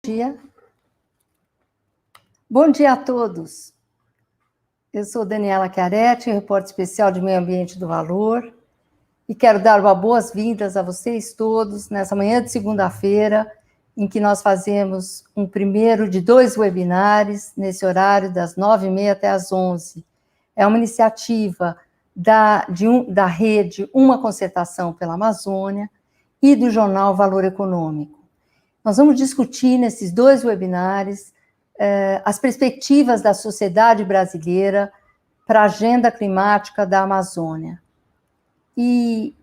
dia. Bom dia a todos. Eu sou Daniela Chiaretti, repórter especial de Meio Ambiente do Valor, e quero dar boas-vindas a vocês todos nessa manhã de segunda-feira, em que nós fazemos um primeiro de 2 webinários, nesse horário das 9h30 até as 11h. É uma iniciativa da rede Uma Concertação pela Amazônia e do jornal Valor Econômico. Nós vamos discutir nesses 2 webinários as perspectivas da sociedade brasileira para a agenda climática da Amazônia. E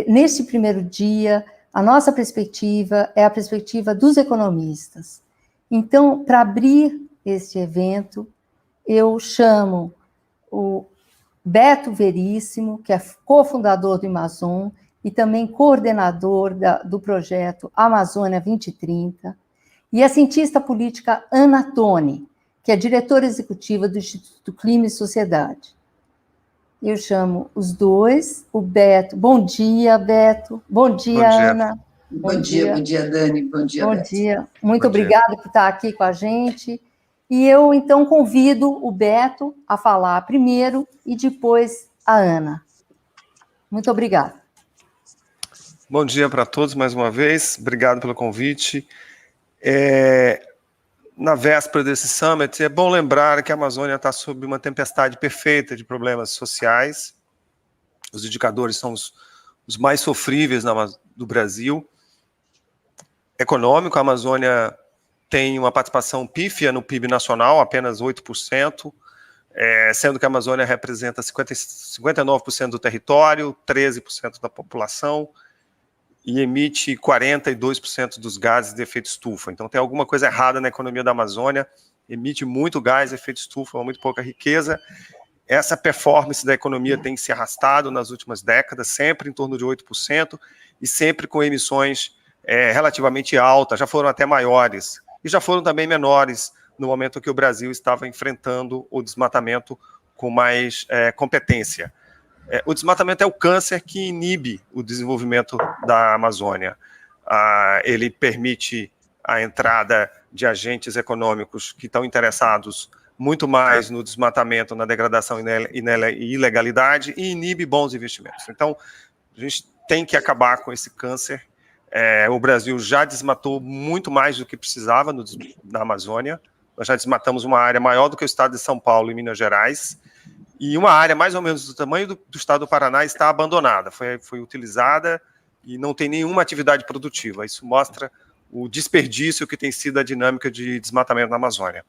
neste primeiro dia, a nossa perspectiva é a perspectiva dos economistas. Então, para abrir este evento, eu chamo o Beto Veríssimo, que é cofundador do Amazon e também coordenador do projeto Amazônia 2030, e a cientista política Ana Toni, que é diretora executiva do Instituto Clima e Sociedade. Eu chamo os dois, o Beto. Bom dia, Beto. Bom dia, Ana. Bom dia, Dani. Bom dia, Beto. Bom dia. Muito obrigada por estar aqui com a gente. E eu, então, convido o Beto a falar primeiro e depois a Ana. Muito obrigada. Bom dia para todos, mais uma vez. Obrigado pelo convite. Na véspera desse summit, é bom lembrar que a Amazônia está sob uma tempestade perfeita de problemas sociais. Os indicadores são os mais sofríveis do Brasil. Econômico, a Amazônia tem uma participação pífia no PIB nacional, apenas 8%, sendo que a Amazônia representa 59% do território, 13% da população, e emite 42% dos gases de efeito estufa. Então tem alguma coisa errada na economia da Amazônia, emite muito gás de efeito estufa, muito pouca riqueza. Essa performance da economia tem se arrastado nas últimas décadas, sempre em torno de 8%, e sempre com emissões relativamente altas, já foram até maiores, e já foram também menores no momento que o Brasil estava enfrentando o desmatamento com mais competência. O desmatamento é o câncer que inibe o desenvolvimento da Amazônia. Ele permite a entrada de agentes econômicos que estão interessados muito mais no desmatamento, na degradação e na ilegalidade, e inibe bons investimentos. Então, a gente tem que acabar com esse câncer. O Brasil já desmatou muito mais do que precisava na Amazônia. Nós já desmatamos uma área maior do que o estado de São Paulo e Minas Gerais, e uma área mais ou menos do tamanho do estado do Paraná está abandonada, foi utilizada e não tem nenhuma atividade produtiva. Isso mostra o desperdício que tem sido a dinâmica de desmatamento na Amazônia.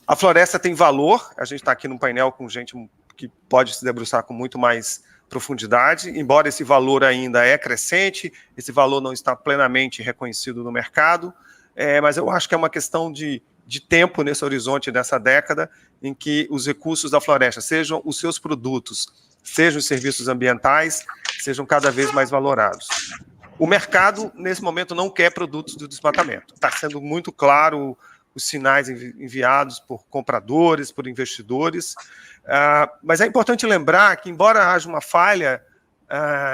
A floresta tem valor, a gente está aqui num painel com gente que pode se debruçar com muito mais profundidade, embora esse valor ainda é crescente, esse valor não está plenamente reconhecido no mercado, mas eu acho que é uma questão de tempo nesse horizonte dessa década, em que os recursos da floresta, sejam os seus produtos, sejam os serviços ambientais, sejam cada vez mais valorados. O mercado, nesse momento, não quer produtos do desmatamento. Está sendo muito claro os sinais enviados por compradores, por investidores, mas é importante lembrar que, embora haja uma falha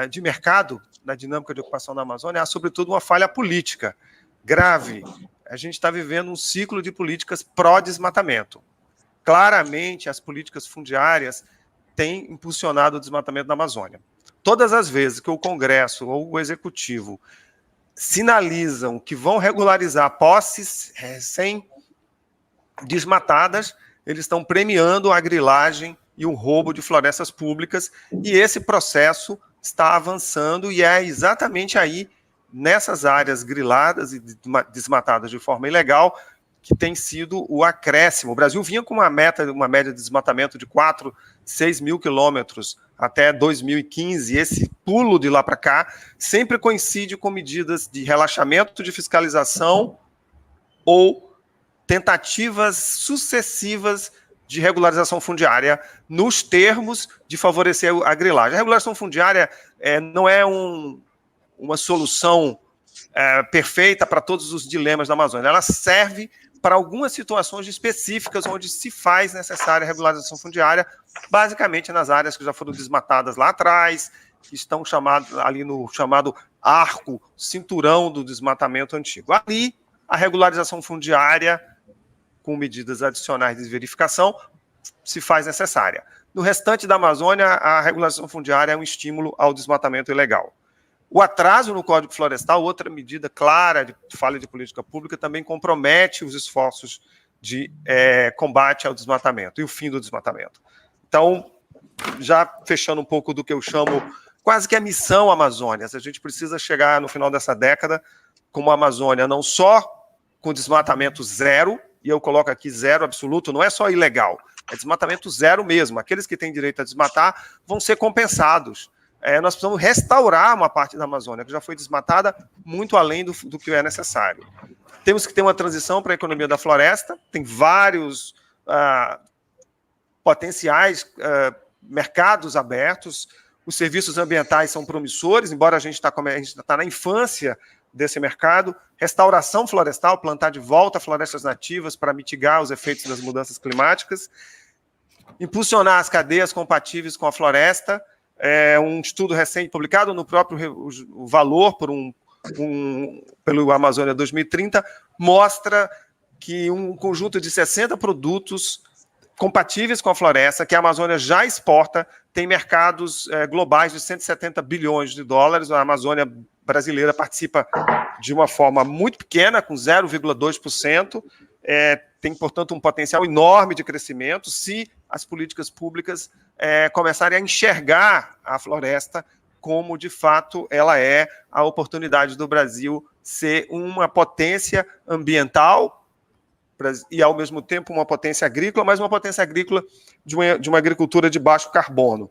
de mercado na dinâmica de ocupação da Amazônia, há, sobretudo, uma falha política grave. A gente está vivendo um ciclo de políticas pró-desmatamento. Claramente, as políticas fundiárias têm impulsionado o desmatamento da Amazônia. Todas as vezes que o Congresso ou o Executivo sinalizam que vão regularizar posses recém-desmatadas, eles estão premiando a grilagem e o roubo de florestas públicas, e esse processo está avançando, e é exatamente aí, nessas áreas griladas e desmatadas de forma ilegal, que tem sido o acréscimo. O Brasil vinha com uma média de desmatamento de 4, 6 mil quilômetros até 2015, esse pulo de lá para cá sempre coincide com medidas de relaxamento de fiscalização ou tentativas sucessivas de regularização fundiária nos termos de favorecer a grilagem. A regularização fundiária não é uma solução perfeita para todos os dilemas da Amazônia. Ela serve para algumas situações específicas onde se faz necessária a regularização fundiária, basicamente nas áreas que já foram desmatadas lá atrás, que estão ali no chamado arco, cinturão do desmatamento antigo. Ali a regularização fundiária, com medidas adicionais de verificação, se faz necessária. No restante da Amazônia, a regularização fundiária é um estímulo ao desmatamento ilegal. O atraso no Código Florestal, outra medida clara de falha de política pública, também compromete os esforços de combate ao desmatamento e o fim do desmatamento. Então, já fechando um pouco do que eu chamo quase que a missão Amazônia, a gente precisa chegar no final dessa década com uma Amazônia não só com desmatamento zero, e eu coloco aqui zero absoluto, não é só ilegal, é desmatamento zero mesmo. Aqueles que têm direito a desmatar vão ser compensados. Nós precisamos restaurar uma parte da Amazônia que já foi desmatada muito além do que é necessário. Temos que ter uma transição para a economia da floresta, tem vários potenciais mercados abertos, os serviços ambientais são promissores, embora a gente está na infância desse mercado. Restauração florestal, plantar de volta florestas nativas para mitigar os efeitos das mudanças climáticas. Impulsionar as cadeias compatíveis com a floresta. Um estudo recente publicado no próprio Valor pelo Amazônia 2030 mostra que um conjunto de 60 produtos compatíveis com a floresta, que a Amazônia já exporta, tem mercados globais de 170 bilhões de dólares. A Amazônia brasileira participa de uma forma muito pequena, com 0,2%. Tem, portanto, um potencial enorme de crescimento se as políticas públicas começarem a enxergar a floresta como, de fato, ela é a oportunidade do Brasil ser uma potência ambiental e, ao mesmo tempo, uma potência agrícola, mas uma potência agrícola de uma agricultura de baixo carbono.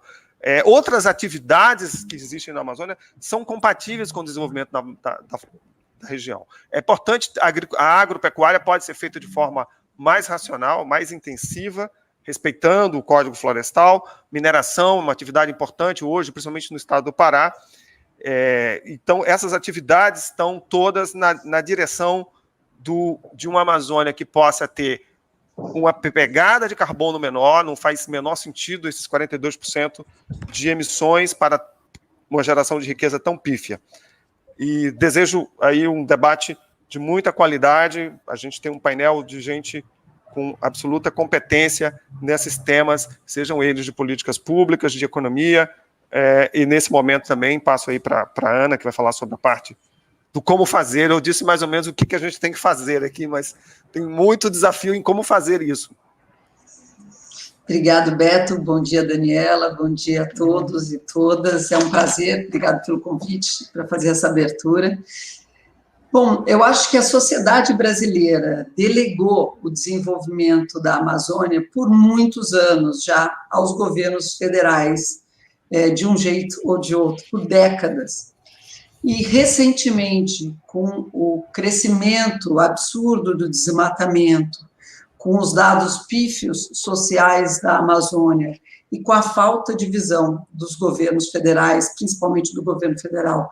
Outras atividades que existem na Amazônia são compatíveis com o desenvolvimento da região. É importante, a agropecuária pode ser feita de forma mais racional, mais intensiva, respeitando o Código Florestal. Mineração, uma atividade importante hoje, principalmente no estado do Pará. Então, essas atividades estão todas na direção de uma Amazônia que possa ter uma pegada de carbono menor, não faz menor sentido esses 42% de emissões para uma geração de riqueza tão pífia. E desejo aí um debate de muita qualidade. A gente tem um painel de gente com absoluta competência nesses temas, sejam eles de políticas públicas, de economia, e nesse momento também passo aí para a Ana, que vai falar sobre a parte do como fazer. Eu disse mais ou menos o que a gente tem que fazer aqui, mas tem muito desafio em como fazer isso. Obrigado, Beto. Bom dia, Daniela. Bom dia a todos e todas. É um prazer. Obrigado pelo convite para fazer essa abertura. Bom, eu acho que a sociedade brasileira delegou o desenvolvimento da Amazônia por muitos anos já aos governos federais, de um jeito ou de outro, por décadas. E, recentemente, com o crescimento absurdo do desmatamento, com os dados pífios sociais da Amazônia e com a falta de visão dos governos federais, principalmente do governo federal,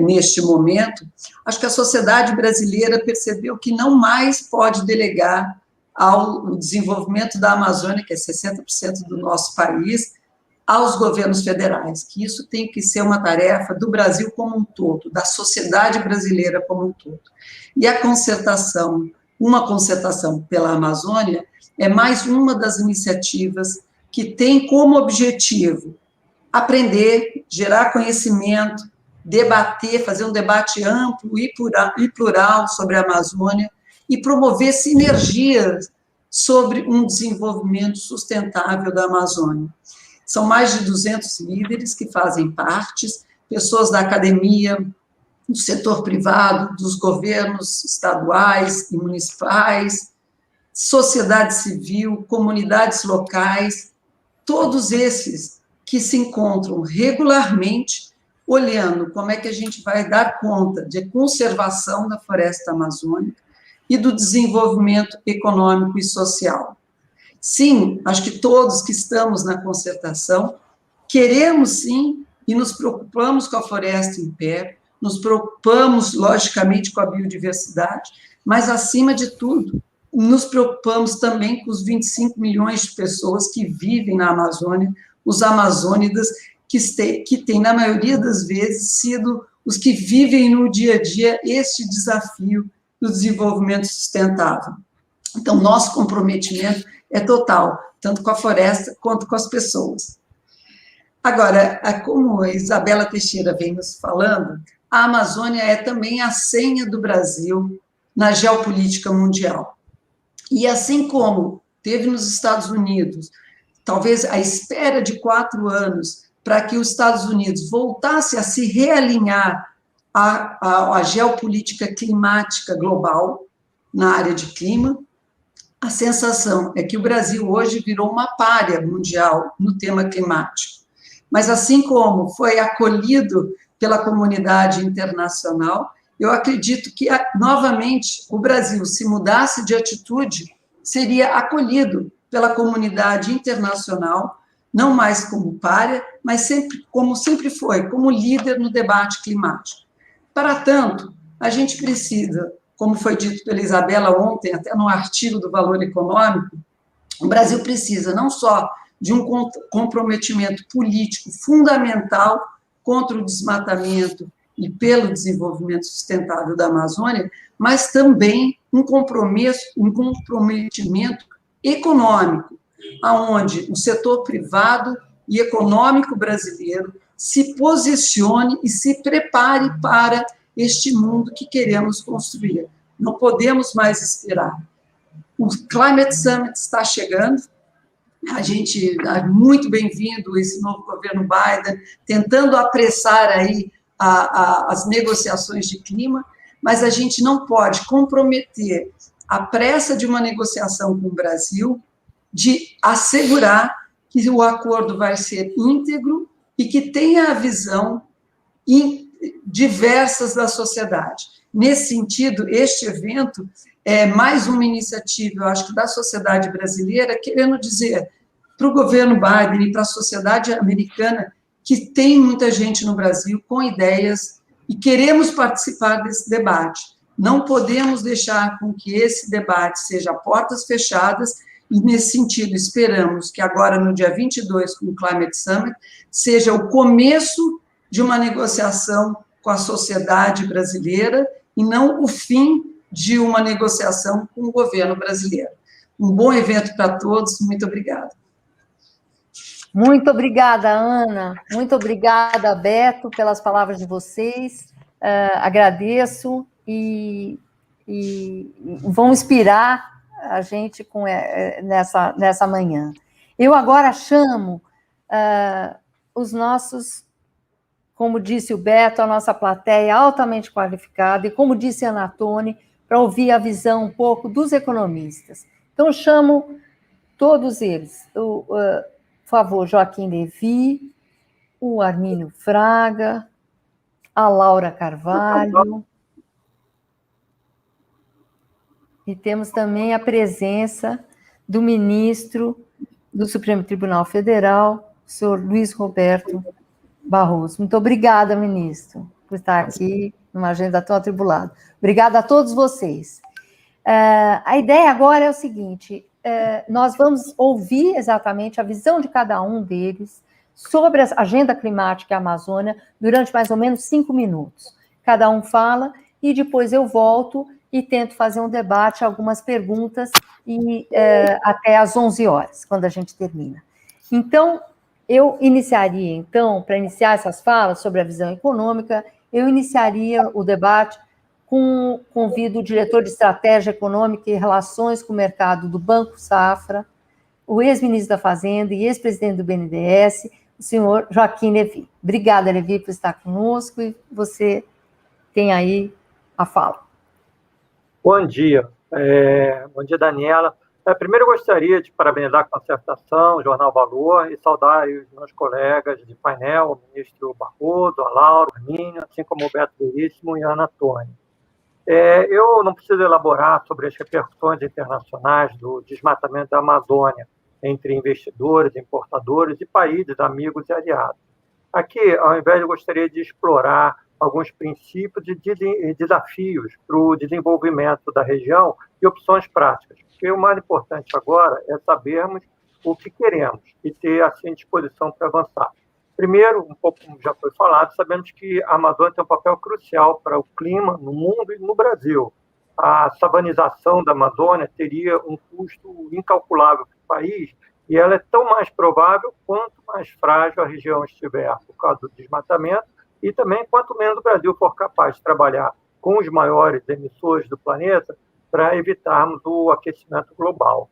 neste momento, acho que a sociedade brasileira percebeu que não mais pode delegar ao desenvolvimento da Amazônia, que é 60% do nosso país, aos governos federais, que isso tem que ser uma tarefa do Brasil como um todo, da sociedade brasileira como um todo. E a concertação, uma concertação pela Amazônia, é mais uma das iniciativas que tem como objetivo aprender, gerar conhecimento, debater, fazer um debate amplo e plural sobre a Amazônia e promover sinergias sobre um desenvolvimento sustentável da Amazônia. São mais de 200 líderes que fazem parte, pessoas da academia, do setor privado, dos governos estaduais e municipais, sociedade civil, comunidades locais, todos esses que se encontram regularmente olhando como é que a gente vai dar conta de conservação da floresta amazônica e do desenvolvimento econômico e social. Sim, acho que todos que estamos na concertação queremos, sim, e nos preocupamos com a floresta em pé, nos preocupamos, logicamente, com a biodiversidade, mas, acima de tudo, nos preocupamos também com os 25 milhões de pessoas que vivem na Amazônia, os amazônidas, que têm, na maioria das vezes, sido os que vivem no dia a dia este desafio do desenvolvimento sustentável. Então, nosso comprometimento é total, tanto com a floresta quanto com as pessoas. Agora, como a Isabela Teixeira vem nos falando, a Amazônia é também a senha do Brasil na geopolítica mundial. E assim como teve nos Estados Unidos, talvez a espera de 4 anos para que os Estados Unidos voltasse a se realinhar à geopolítica climática global na área de clima, a sensação é que o Brasil hoje virou uma pária mundial no tema climático. Mas assim como foi acolhido pela comunidade internacional, eu acredito que, novamente, o Brasil, se mudasse de atitude, seria acolhido pela comunidade internacional, não mais como pária, mas sempre, como sempre foi, como líder no debate climático. Para tanto, a gente precisa, como foi dito pela Isabela ontem, até no artigo do Valor Econômico, o Brasil precisa não só de um comprometimento político fundamental contra o desmatamento e pelo desenvolvimento sustentável da Amazônia, mas também um comprometimento econômico, aonde o setor privado e econômico brasileiro se posicione e se prepare para este mundo que queremos construir. Não podemos mais esperar. O Climate Summit está chegando, a gente é muito bem-vindo esse novo governo Biden, tentando apressar aí as negociações de clima, mas a gente não pode comprometer a pressa de uma negociação com o Brasil, de assegurar que o acordo vai ser íntegro e que tenha a visão diversas da sociedade. Nesse sentido, este evento é mais uma iniciativa, eu acho que da sociedade brasileira, querendo dizer para o governo Biden e para a sociedade americana que tem muita gente no Brasil com ideias e queremos participar desse debate. Não podemos deixar com que esse debate seja a portas fechadas e, nesse sentido, esperamos que agora, no dia 22, com o Climate Summit, seja o começo de uma negociação com a sociedade brasileira e não o fim de uma negociação com o governo brasileiro. Um bom evento para todos, muito obrigada. Muito obrigada, Ana. Muito obrigada, Beto, pelas palavras de vocês. Agradeço e vão inspirar a gente nessa manhã. Eu agora chamo os nossos, como disse o Beto, a nossa plateia altamente qualificada, e como disse a Ana Toni, para ouvir a visão um pouco dos economistas. Então, eu chamo todos eles. Por favor, Joaquim Levy, o Armínio Fraga, a Laura Carvalho. E temos também a presença do ministro do Supremo Tribunal Federal, o senhor Luiz Roberto Barroso. Muito obrigada, ministro, por estar aqui numa agenda tão atribulada. Obrigada a todos vocês. A ideia agora é o seguinte: nós vamos ouvir exatamente a visão de cada um deles sobre a agenda climática e a Amazônia durante mais ou menos 5 minutos. Cada um fala e depois eu volto e tento fazer um debate, algumas perguntas, até às 11 horas, quando a gente termina. Então, eu iniciaria, para iniciar essas falas sobre a visão econômica, eu iniciaria o debate convido o diretor de Estratégia Econômica e Relações com o Mercado do Banco Safra, o ex-ministro da Fazenda e ex-presidente do BNDES, o senhor Joaquim Levy. Obrigada, Levy, por estar conosco, e você tem aí a fala. Bom dia. Bom dia, Daniela. Primeiro, eu gostaria de parabenizar a concertação, o Jornal Valor, e saudar os meus colegas de painel, o ministro Barroso, a Laura, o Armínio, assim como o Beto Veríssimo e a Ana Toni. Eu não preciso elaborar sobre as repercussões internacionais do desmatamento da Amazônia entre investidores, importadores e países amigos e aliados. Aqui, ao invés, eu gostaria de explorar alguns princípios e desafios para o desenvolvimento da região e opções práticas, porque o mais importante agora é sabermos o que queremos e ter, assim, disposição para avançar. Primeiro, um pouco como já foi falado, sabemos que a Amazônia tem um papel crucial para o clima no mundo e no Brasil. a savanização da Amazônia teria um custo incalculável para o país, e ela é tão mais provável quanto mais frágil a região estiver por causa do desmatamento, e também quanto menos o Brasil for capaz de trabalhar com os maiores emissores do planeta para evitarmos o aquecimento global.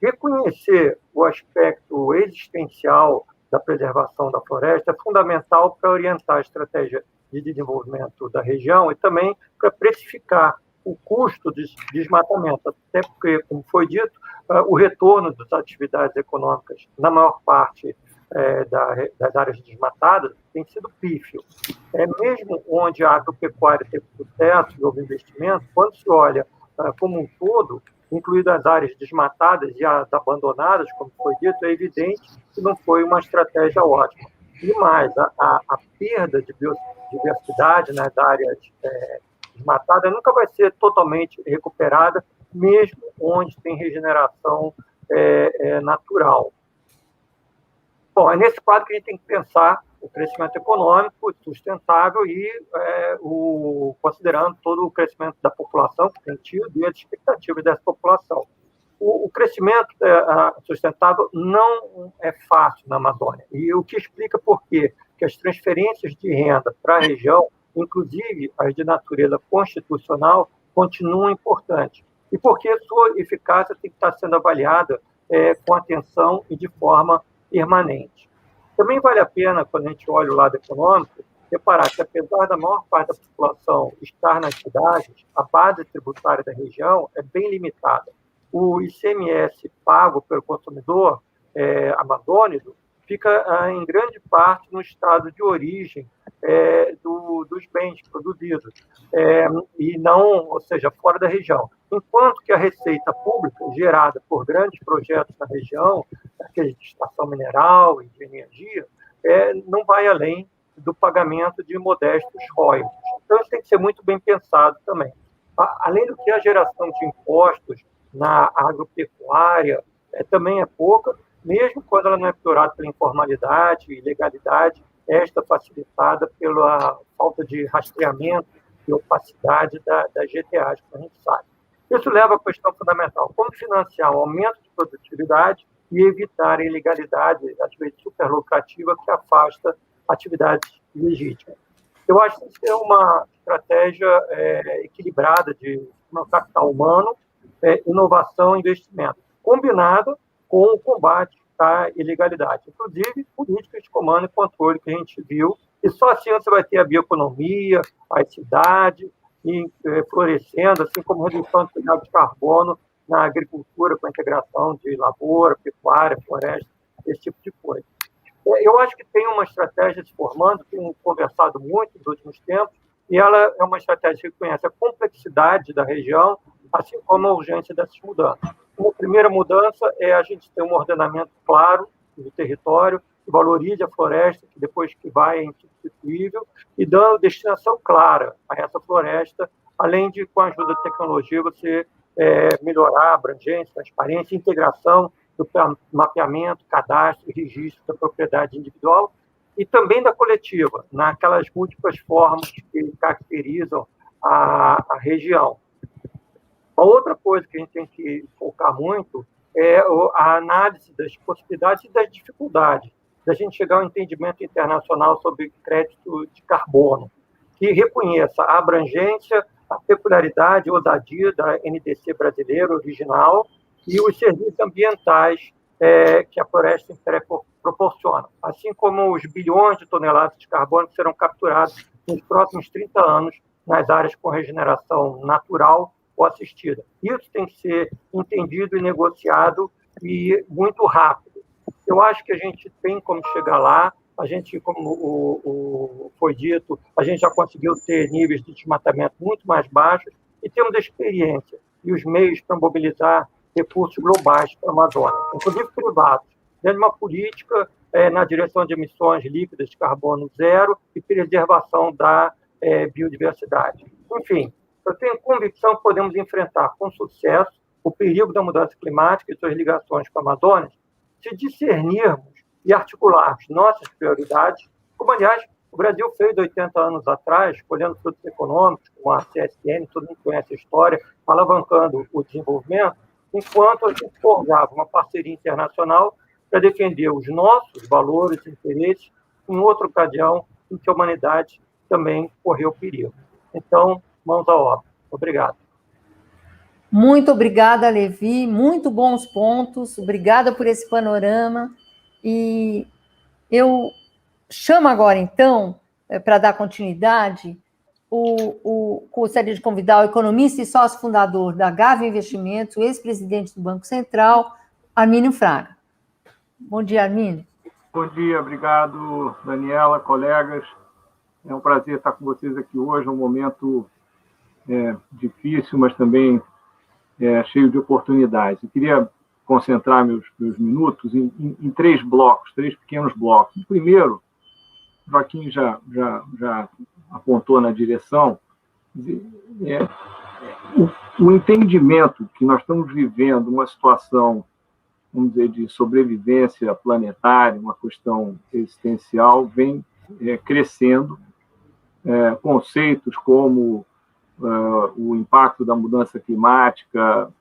Reconhecer o aspecto existencial da preservação da floresta é fundamental para orientar a estratégia de desenvolvimento da região e também para precificar o custo de desmatamento, até porque, como foi dito, o retorno das atividades econômicas na maior parte das áreas desmatadas tem sido pífio. Mesmo onde a agropecuária teve sucesso e houve investimento, quando se olha como um todo, incluídas as áreas desmatadas e as abandonadas, como foi dito, é evidente que não foi uma estratégia ótima. E mais, a perda de biodiversidade nas áreas desmatada nunca vai ser totalmente recuperada, mesmo onde tem regeneração natural. Bom, é nesse quadro que a gente tem que pensar o crescimento econômico sustentável e considerando todo o crescimento da população que tem tido e as expectativas dessa população. O crescimento sustentável não é fácil na Amazônia, e o que explica por quê? Que as transferências de renda para a região, inclusive as de natureza constitucional, continuam importantes. E porque sua eficácia tem que estar sendo avaliada com atenção e de forma permanente. Também vale a pena, quando a gente olha o lado econômico, reparar que, apesar da maior parte da população estar nas cidades, a base tributária da região é bem limitada. O ICMS pago pelo consumidor amazônico fica, em grande parte, no estado de origem dos bens produzidos, e não, ou seja, fora da região. Enquanto que a receita pública, gerada por grandes projetos na região, aqueles de extração mineral e de energia, não vai além do pagamento de modestos royalties. Então, isso tem que ser muito bem pensado também. Além do que, a geração de impostos na agropecuária também é pouca, mesmo quando ela não é piorada pela informalidade e ilegalidade, esta facilitada pela falta de rastreamento e opacidade das GTAs, que a gente sabe. Isso leva à questão fundamental: como financiar o aumento de produtividade e evitar a ilegalidade, às vezes superlucrativa, que afasta atividades legítimas. Eu acho que isso é uma estratégia equilibrada de capital humano, inovação e investimento, combinada com o combate à ilegalidade, inclusive políticas de comando e controle que a gente viu, e só assim você vai ter a bioeconomia, as cidades florescendo, assim como redução de cuidado de carbono na agricultura, com a integração de lavoura, pecuária, floresta, esse tipo de coisa. Eu acho que tem uma estratégia se formando, tenho conversado muito nos últimos tempos, e ela é uma estratégia que reconhece a complexidade da região, assim como a urgência dessas mudanças. Uma primeira mudança é a gente ter um ordenamento claro do território, que valorize a floresta, que depois que vai é insubstituível, e dando destinação clara a essa floresta, além de, com a ajuda da tecnologia, você melhorar a abrangência, transparência, integração do mapeamento, cadastro e registro da propriedade individual e também da coletiva, naquelas múltiplas formas que caracterizam a região. A outra coisa que a gente tem que focar muito é a análise das possibilidades e das dificuldades da gente chegar ao entendimento internacional sobre crédito de carbono, que reconheça a abrangência, a peculiaridade e ousadia da NDC brasileira original e os serviços ambientais que a floresta proporciona, assim como os bilhões de toneladas de carbono que serão capturados nos próximos 30 anos nas áreas com regeneração natural ou assistida. Isso tem que ser entendido e negociado e muito rápido. Eu acho que a gente tem como chegar lá. A gente, como foi dito, a gente já conseguiu ter níveis de desmatamento muito mais baixos e temos a experiência e os meios para mobilizar recursos globais para a Amazônia, inclusive privados, dentro de uma política na direção de emissões líquidas de carbono zero e preservação da biodiversidade. Enfim, eu tenho convicção que podemos enfrentar com sucesso o perigo da mudança climática e suas ligações com a Amazônia se discernirmos e articularmos nossas prioridades, como, aliás, O Brasil fez 80 anos atrás, colhendo frutos econômicos, como a CSN, todo mundo conhece a história, alavancando o desenvolvimento, enquanto a gente forjava uma parceria internacional para defender os nossos valores e interesses em outra ocasião em que a humanidade também correu perigo. Então, mãos à obra. Obrigado. Muito obrigada, Levi. Muito bons pontos. Obrigada por esse panorama. E eu chamo agora, então, para dar continuidade, gostaria de convidar o economista e sócio fundador da Gávea Investimentos, o ex-presidente do Banco Central, Armínio Fraga. Bom dia, Armínio. Bom dia, obrigado, Daniela, colegas. É um prazer estar com vocês aqui hoje, um momento difícil, mas também cheio de oportunidades. Eu queria concentrar meus minutos em três blocos, três pequenos blocos. O primeiro, o Joaquim já apontou na direção, o entendimento que nós estamos vivendo uma situação, vamos dizer, de sobrevivência planetária, uma questão existencial, vem crescendo. Conceitos como o impacto da mudança climática,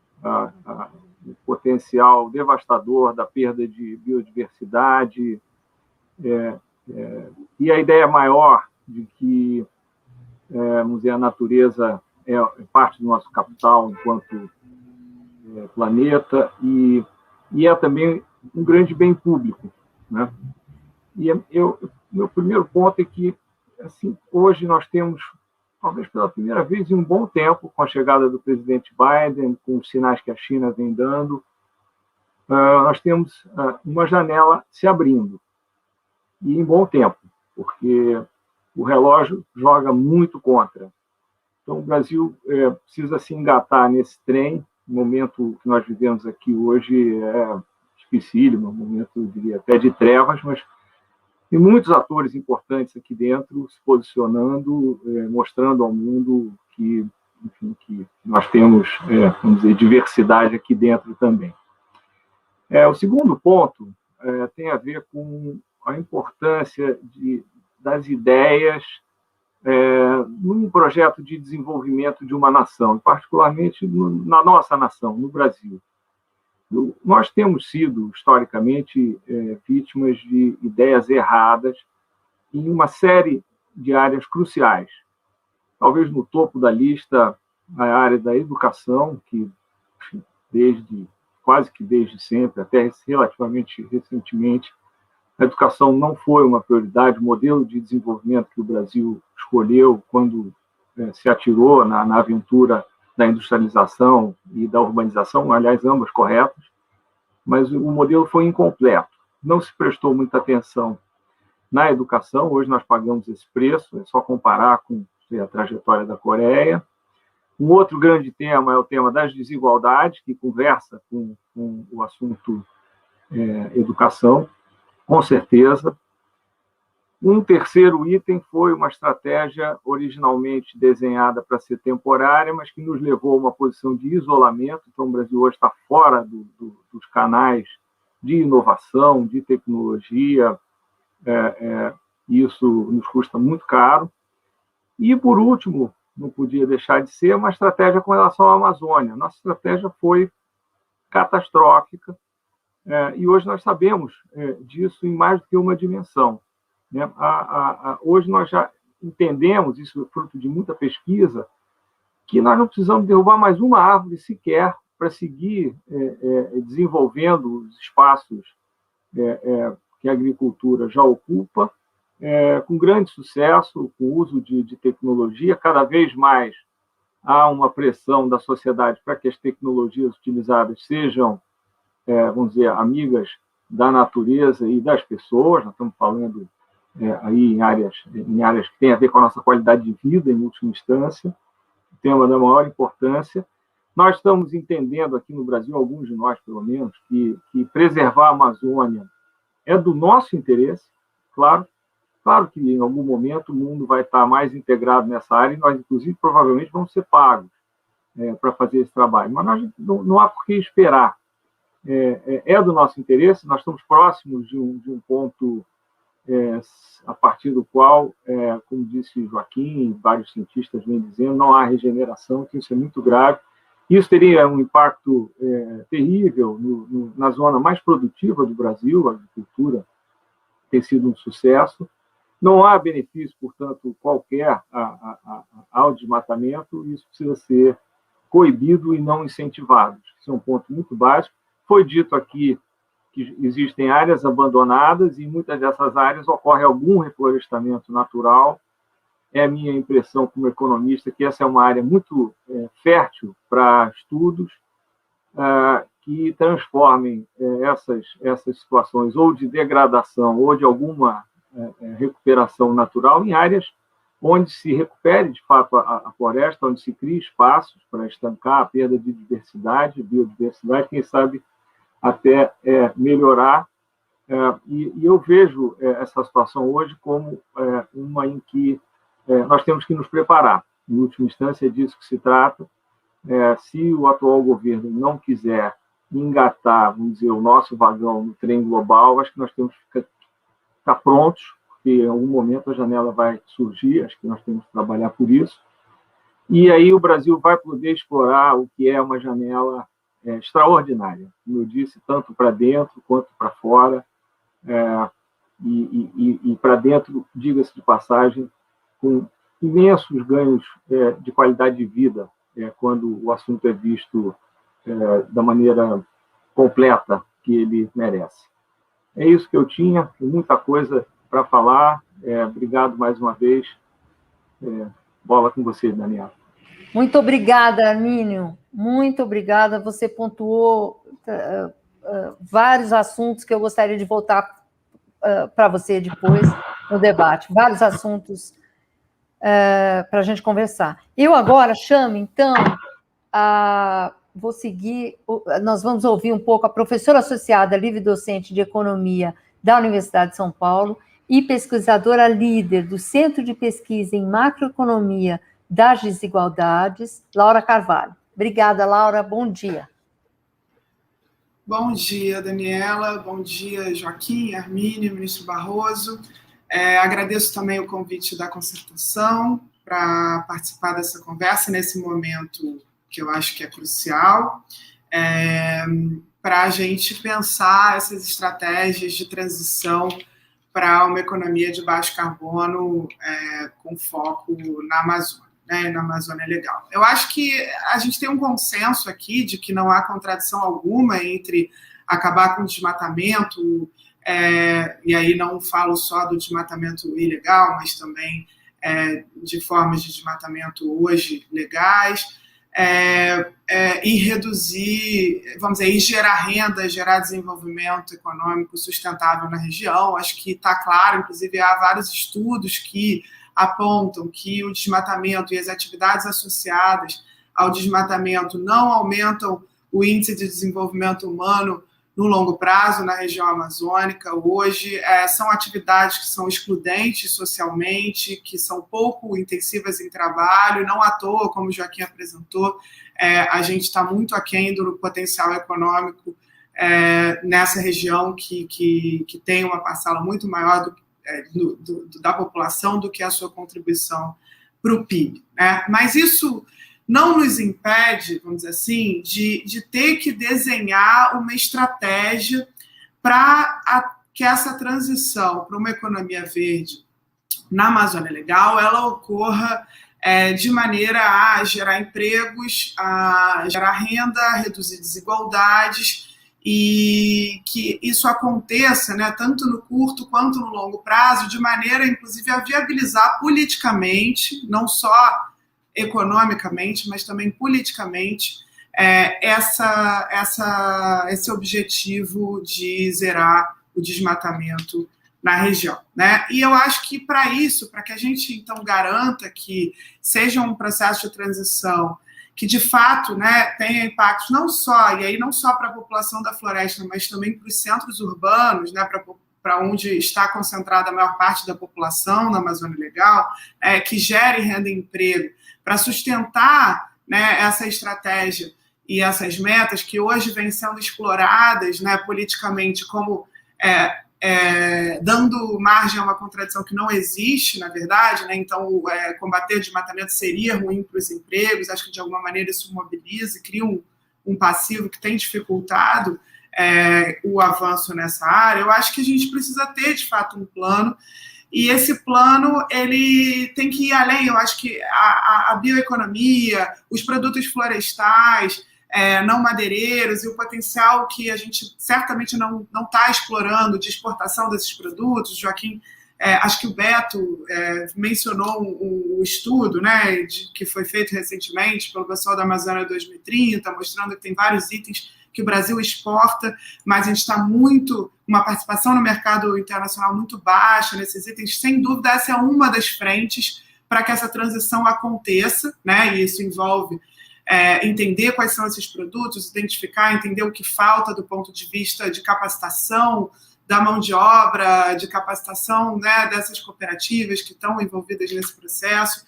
o potencial devastador da perda de biodiversidade, e a ideia maior de que vamos dizer, a natureza é parte do nosso capital enquanto planeta e é também um grande bem público, né? E meu primeiro ponto é que assim, hoje nós temos, talvez pela primeira vez em um bom tempo, com a chegada do presidente Biden, com os sinais que a China vem dando, nós temos uma janela se abrindo, e em bom tempo, porque o relógio joga muito contra. Então, o Brasil precisa se engatar nesse trem. O momento que nós vivemos aqui hoje é dificílimo, um momento, eu diria, até de trevas, mas tem muitos atores importantes aqui dentro se posicionando, mostrando ao mundo que, enfim, que nós temos, vamos dizer, diversidade aqui dentro também. O segundo ponto tem a ver com a importância das ideias num projeto de desenvolvimento de uma nação, particularmente na nossa nação, no Brasil. Nós temos sido, historicamente, vítimas de ideias erradas em uma série de áreas cruciais. Talvez no topo da lista, a área da educação, que quase que desde sempre, até relativamente recentemente, a educação não foi uma prioridade, o modelo de desenvolvimento que o Brasil escolheu quando se atirou na aventura da industrialização e da urbanização, aliás, ambas corretas, mas o modelo foi incompleto. Não se prestou muita atenção na educação, hoje nós pagamos esse preço, é só comparar com a trajetória da Coreia. Um outro grande tema é o tema das desigualdades, que conversa com o assunto educação, com certeza. Um terceiro item foi uma estratégia originalmente desenhada para ser temporária, mas que nos levou a uma posição de isolamento. Então, o Brasil hoje está fora dos canais de inovação, de tecnologia. Isso nos custa muito caro. E, por último, não podia deixar de ser uma estratégia com relação à Amazônia. Nossa estratégia foi catastrófica, e hoje nós sabemos disso em mais do que uma dimensão. Hoje nós já entendemos, isso é fruto de muita pesquisa, que nós não precisamos derrubar mais uma árvore sequer para seguir desenvolvendo os espaços que a agricultura já ocupa, com grande sucesso, com o uso de tecnologia. Cada vez mais há uma pressão da sociedade para que as tecnologias utilizadas sejam, vamos dizer, amigas da natureza e das pessoas. Nós estamos falando aí em áreas que têm a ver com a nossa qualidade de vida, em última instância, tema da maior importância. Nós estamos entendendo aqui no Brasil, alguns de nós, pelo menos, que preservar a Amazônia é do nosso interesse, claro. Claro que, em algum momento, o mundo vai estar mais integrado nessa área e nós, inclusive, provavelmente vamos ser pagos para fazer esse trabalho. Mas não há por que esperar. É do nosso interesse, nós estamos próximos de um ponto a partir do qual, como disse Joaquim, vários cientistas vêm dizendo, não há regeneração, que isso é muito grave. Isso teria um impacto terrível na zona mais produtiva do Brasil, a agricultura tem sido um sucesso. Não há benefício, portanto, qualquer ao desmatamento, isso precisa ser coibido e não incentivado. Isso é um ponto muito básico. Foi dito aqui que existem áreas abandonadas e em muitas dessas áreas ocorre algum reflorestamento natural. É a minha impressão como economista que essa é uma área muito fértil para estudos que transformem essas situações ou de degradação ou de alguma recuperação natural em áreas onde se recupere, de fato, a floresta, onde se crie espaços para estancar a perda de biodiversidade, quem sabe até melhorar. E eu vejo essa situação hoje como uma em que nós temos que nos preparar. Em última instância, é disso que se trata. Se o atual governo não quiser engatar, vamos dizer, o nosso vagão no trem global, acho que nós temos que ficar prontos, porque em algum momento a janela vai surgir, acho que nós temos que trabalhar por isso. E aí o Brasil vai poder explorar o que é uma janela extraordinária, como eu disse, tanto para dentro quanto para fora, e para dentro, diga-se de passagem, com imensos ganhos de qualidade de vida, quando o assunto é visto da maneira completa que ele merece. É isso que eu tinha, muita coisa para falar. Obrigado mais uma vez. Bola com você, Daniela. Muito obrigada, Armínio. Muito obrigada. Você pontuou vários assuntos que eu gostaria de voltar para você depois no debate. Vários assuntos para a gente conversar. Eu agora chamo, então, vou seguir, nós vamos ouvir um pouco a professora associada livre-docente de Economia da Universidade de São Paulo e pesquisadora líder do Centro de Pesquisa em Macroeconomia das Desigualdades, Laura Carvalho. Obrigada, Laura. Bom dia. Bom dia, Daniela. Bom dia, Joaquim, Armínio, ministro Barroso. Agradeço também o convite da Concertação para participar dessa conversa nesse momento que eu acho que é crucial, para a gente pensar essas estratégias de transição para uma economia de baixo carbono com foco na Amazônia, na Amazônia Legal. Eu acho que a gente tem um consenso aqui de que não há contradição alguma entre acabar com o desmatamento, e aí não falo só do desmatamento ilegal, mas também de formas de desmatamento hoje legais, e reduzir, vamos dizer, e gerar renda, gerar desenvolvimento econômico sustentável na região. Acho que está claro, inclusive há vários estudos que apontam que o desmatamento e as atividades associadas ao desmatamento não aumentam o índice de desenvolvimento humano no longo prazo na região amazônica. Hoje são atividades que são excludentes socialmente, que são pouco intensivas em trabalho, não à toa, como o Joaquim apresentou, a gente está muito aquém do potencial econômico nessa região que tem uma parcela muito maior da população do que a sua contribuição para o PIB. Mas isso não nos impede, vamos dizer assim, de ter que desenhar uma estratégia para que essa transição para uma economia verde na Amazônia Legal ela ocorra de maneira a gerar empregos, a gerar renda, a reduzir desigualdades, e que isso aconteça, tanto no curto quanto no longo prazo, de maneira, inclusive, a viabilizar politicamente, não só economicamente, mas também politicamente, esse objetivo de zerar o desmatamento na região. E eu acho que para isso, para que a gente, então, garanta que seja um processo de transição que, de fato, tenha impactos não só para a população da floresta, mas também para os centros urbanos, para onde está concentrada a maior parte da população na Amazônia Legal, que gere renda e emprego, para sustentar essa estratégia e essas metas que hoje vêm sendo exploradas politicamente como dando margem a uma contradição que não existe, na verdade, né? Então, combater o desmatamento seria ruim para os empregos, acho que de alguma maneira isso mobiliza e cria um passivo que tem dificultado o avanço nessa área. Eu acho que a gente precisa ter, de fato, um plano, e esse plano ele tem que ir além. Eu acho que a bioeconomia, os produtos florestais, não madeireiros e o potencial que a gente certamente não está explorando de exportação desses produtos. Joaquim, acho que o Beto mencionou um estudo, né, que foi feito recentemente pelo pessoal da Amazônia 2030, mostrando que tem vários itens que o Brasil exporta, mas a gente está uma participação no mercado internacional muito baixa nesses itens. Sem dúvida, essa é uma das frentes para que essa transição aconteça, né, e isso envolve entender quais são esses produtos, identificar, entender o que falta do ponto de vista de capacitação da mão de obra, de capacitação, né, dessas cooperativas que estão envolvidas nesse processo.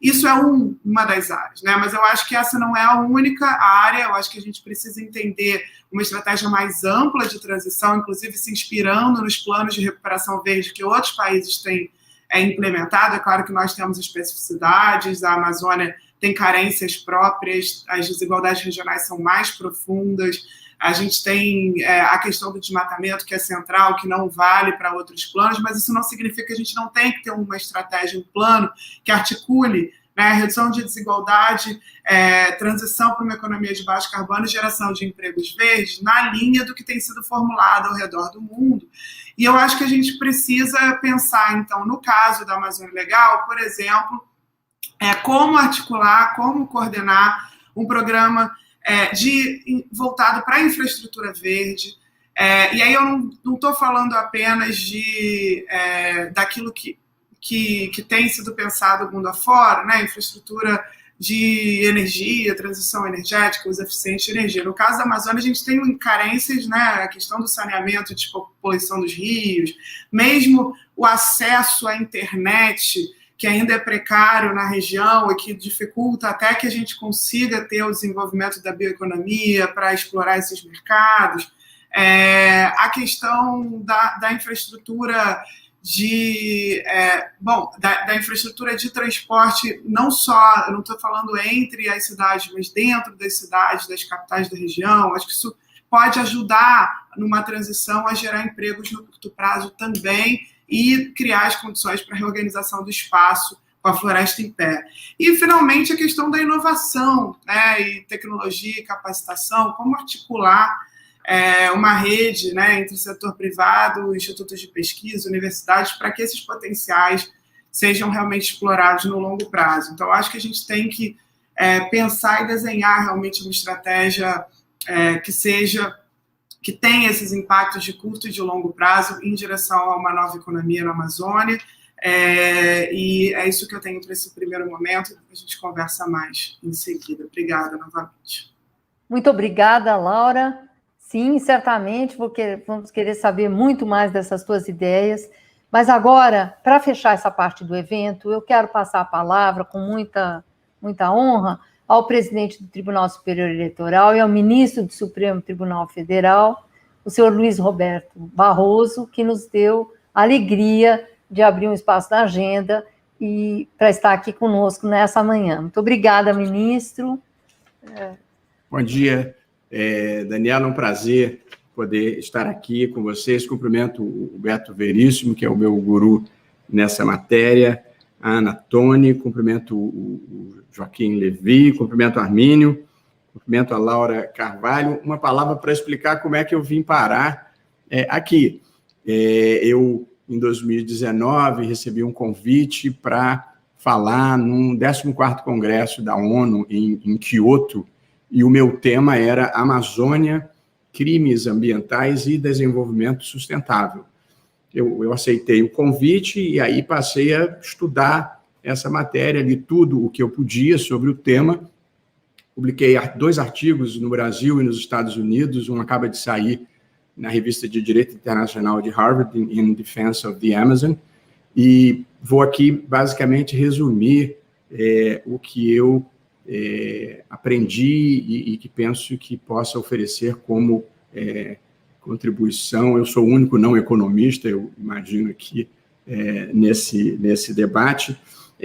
Isso é uma das áreas, né? Mas eu acho que essa não é a única área. Eu acho que a gente precisa entender uma estratégia mais ampla de transição, inclusive se inspirando nos planos de recuperação verde que outros países têm implementado. É claro que nós temos especificidades, a Amazônia tem carências próprias, as desigualdades regionais são mais profundas, a gente tem a questão do desmatamento, que é central, que não vale para outros planos, mas isso não significa que a gente não tem que ter uma estratégia, um plano que articule, né, redução de desigualdade, transição para uma economia de baixo carbono e geração de empregos verdes, na linha do que tem sido formulado ao redor do mundo. E eu acho que a gente precisa pensar, então, no caso da Amazônia Legal, por exemplo, como articular, como coordenar um programa voltado para a infraestrutura verde. E aí eu não estou falando apenas daquilo que tem sido pensado mundo afora, né? Infraestrutura de energia, transição energética, uso eficiente de energia. No caso da Amazônia, a gente tem carências, né? A questão do saneamento, de poluição dos rios, mesmo o acesso à internet, que ainda é precário na região e que dificulta até que a gente consiga ter o desenvolvimento da bioeconomia para explorar esses mercados. A questão da infraestrutura da infraestrutura de transporte, não só, eu não estou falando entre as cidades, mas dentro das cidades, das capitais da região. Acho que isso pode ajudar numa transição a gerar empregos no curto prazo também, e criar as condições para a reorganização do espaço com a floresta em pé. E, finalmente, a questão da inovação, né, e tecnologia e capacitação, como articular uma rede, né, entre o setor privado, institutos de pesquisa, universidades, para que esses potenciais sejam realmente explorados no longo prazo. Então, acho que a gente tem que pensar e desenhar realmente uma estratégia que tem esses impactos de curto e de longo prazo em direção a uma nova economia na Amazônia. E é isso que eu tenho para esse primeiro momento. A gente conversa mais em seguida. Obrigada novamente. Muito obrigada, Laura. Sim, certamente vamos querer saber muito mais dessas tuas ideias. Mas agora, para fechar essa parte do evento, eu quero passar a palavra com muita honra ao presidente do Tribunal Superior Eleitoral e ao ministro do Supremo Tribunal Federal, o senhor Luiz Roberto Barroso, que nos deu a alegria de abrir um espaço na agenda e para estar aqui conosco nessa manhã. Muito obrigada, ministro. Bom dia, Daniela, é um prazer poder estar aqui com vocês. Cumprimento o Beto Veríssimo, que é o meu guru nessa matéria, a Ana Toni, cumprimento o Joaquim Levi, cumprimento o Armínio, cumprimento a Laura Carvalho. Uma palavra para explicar como é que eu vim parar aqui. Eu, em 2019, recebi um convite para falar num 14º Congresso da ONU em Kyoto, e o meu tema era Amazônia, crimes ambientais e desenvolvimento sustentável. Eu aceitei o convite e aí passei a estudar essa matéria, li tudo o que eu podia sobre o tema. Publiquei 2 artigos no Brasil e nos Estados Unidos, um acaba de sair na revista de Direito Internacional de Harvard, In Defense of the Amazon, e vou aqui basicamente resumir o que eu aprendi e que penso que possa oferecer como contribuição. Eu sou o único não economista, eu imagino, aqui nesse debate.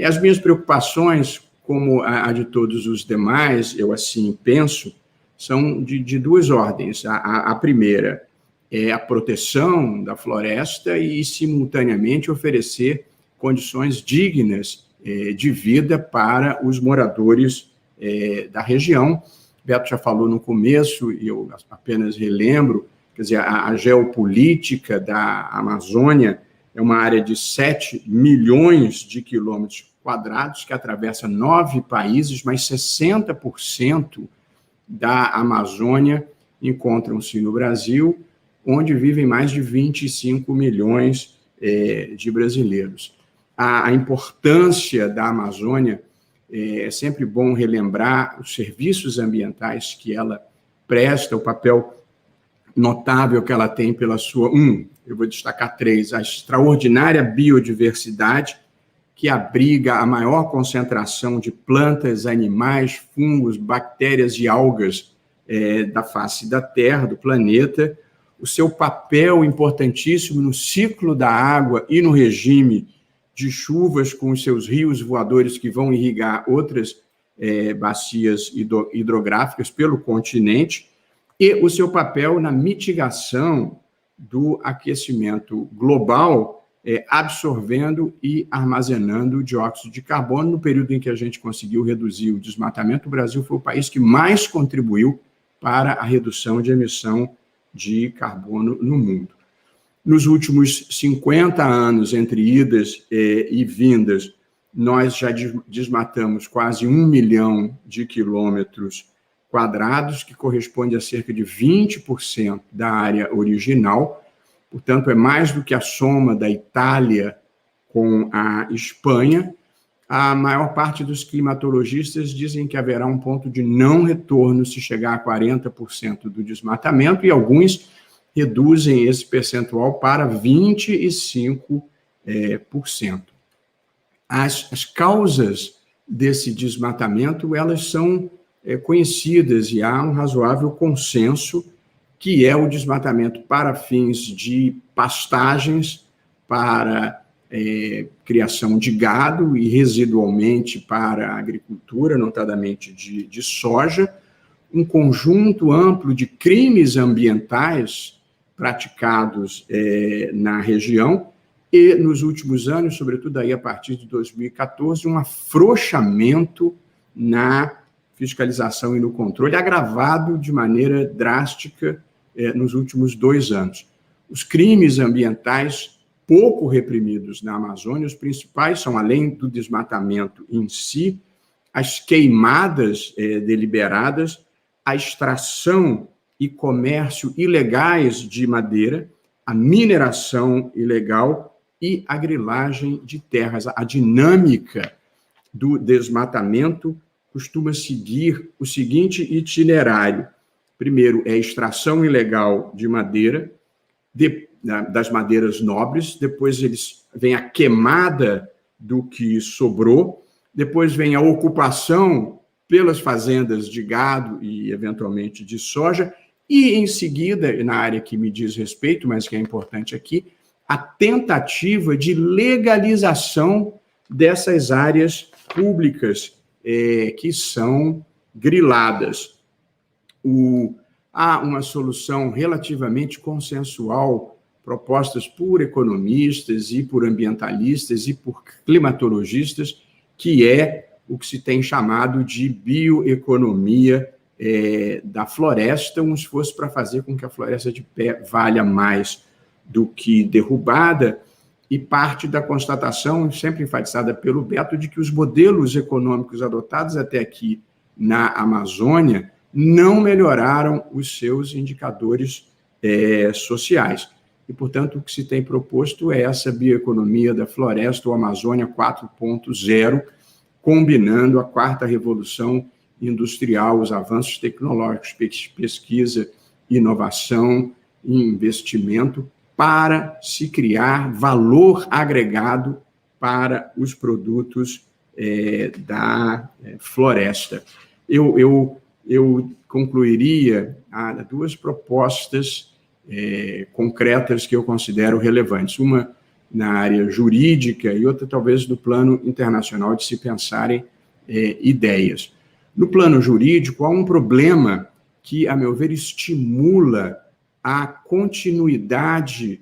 As minhas preocupações, como a de todos os demais, eu assim penso, são de duas ordens. A primeira é a proteção da floresta e, simultaneamente, oferecer condições dignas de vida para os moradores da região. Beto já falou no começo, e eu apenas relembro, quer dizer, a geopolítica da Amazônia é uma área de 7 milhões de quilômetros quadrados, que atravessa 9 países, mas 60% da Amazônia encontram-se no Brasil, onde vivem mais de 25 milhões de brasileiros. A importância da Amazônia, é sempre bom relembrar os serviços ambientais que ela presta, o papel notável que ela tem pela sua... eu vou destacar 3, a extraordinária biodiversidade, que abriga a maior concentração de plantas, animais, fungos, bactérias e algas da face da Terra, do planeta, o seu papel importantíssimo no ciclo da água e no regime de chuvas, com os seus rios voadores que vão irrigar outras bacias hidrográficas pelo continente, e o seu papel na mitigação do aquecimento global, absorvendo e armazenando dióxido de carbono. No período em que a gente conseguiu reduzir o desmatamento, o Brasil foi o país que mais contribuiu para a redução de emissão de carbono no mundo. Nos últimos 50 anos, entre idas e vindas, nós já desmatamos quase 1 milhão de quilômetros quadrados, que corresponde a cerca de 20% da área original. Portanto, é mais do que a soma da Itália com a Espanha. A maior parte dos climatologistas dizem que haverá um ponto de não retorno se chegar a 40% do desmatamento, e alguns reduzem esse percentual para 25%. As causas desse desmatamento, elas são conhecidas, e há um razoável consenso, que é o desmatamento para fins de pastagens, para criação de gado e, residualmente, para a agricultura, notadamente de soja, um conjunto amplo de crimes ambientais praticados na região, e, nos últimos anos, sobretudo aí a partir de 2014, um afrouxamento na fiscalização e no controle, agravado de maneira drástica nos últimos 2 anos. Os crimes ambientais pouco reprimidos na Amazônia, os principais são, além do desmatamento em si, as queimadas deliberadas, a extração e comércio ilegais de madeira, a mineração ilegal e a grilagem de terras. A dinâmica do desmatamento costuma seguir o seguinte itinerário. Primeiro, é a extração ilegal de madeira, das madeiras nobres, depois vem a queimada do que sobrou, depois vem a ocupação pelas fazendas de gado e, eventualmente, de soja, e, em seguida, na área que me diz respeito, mas que é importante aqui, a tentativa de legalização dessas áreas públicas que são griladas. Há uma solução relativamente consensual, propostas por economistas e por ambientalistas e por climatologistas, que é o que se tem chamado de bioeconomia da floresta, um esforço para fazer com que a floresta de pé valha mais do que derrubada, e parte da constatação, sempre enfatizada pelo Beto, de que os modelos econômicos adotados até aqui na Amazônia não melhoraram os seus indicadores sociais. E, portanto, o que se tem proposto é essa bioeconomia da floresta, ou Amazônia 4.0, combinando a 4ª revolução industrial, os avanços tecnológicos, pesquisa, inovação e investimento, para se criar valor agregado para os produtos da floresta. Eu concluiria 2 propostas concretas que eu considero relevantes. Uma na área jurídica e outra talvez no plano internacional de se pensarem ideias. No plano jurídico, há um problema que, a meu ver, estimula a continuidade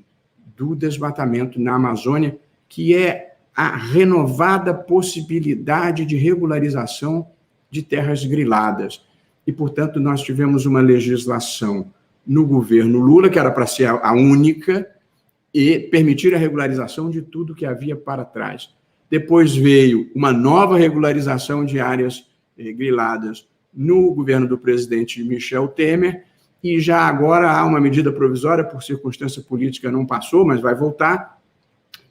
do desmatamento na Amazônia, que é a renovada possibilidade de regularização de terras griladas. E, portanto, nós tivemos uma legislação no governo Lula, que era para ser a única, e permitir a regularização de tudo que havia para trás. Depois veio uma nova regularização de áreas griladas no governo do presidente Michel Temer, e já agora há uma medida provisória, por circunstância política não passou, mas vai voltar,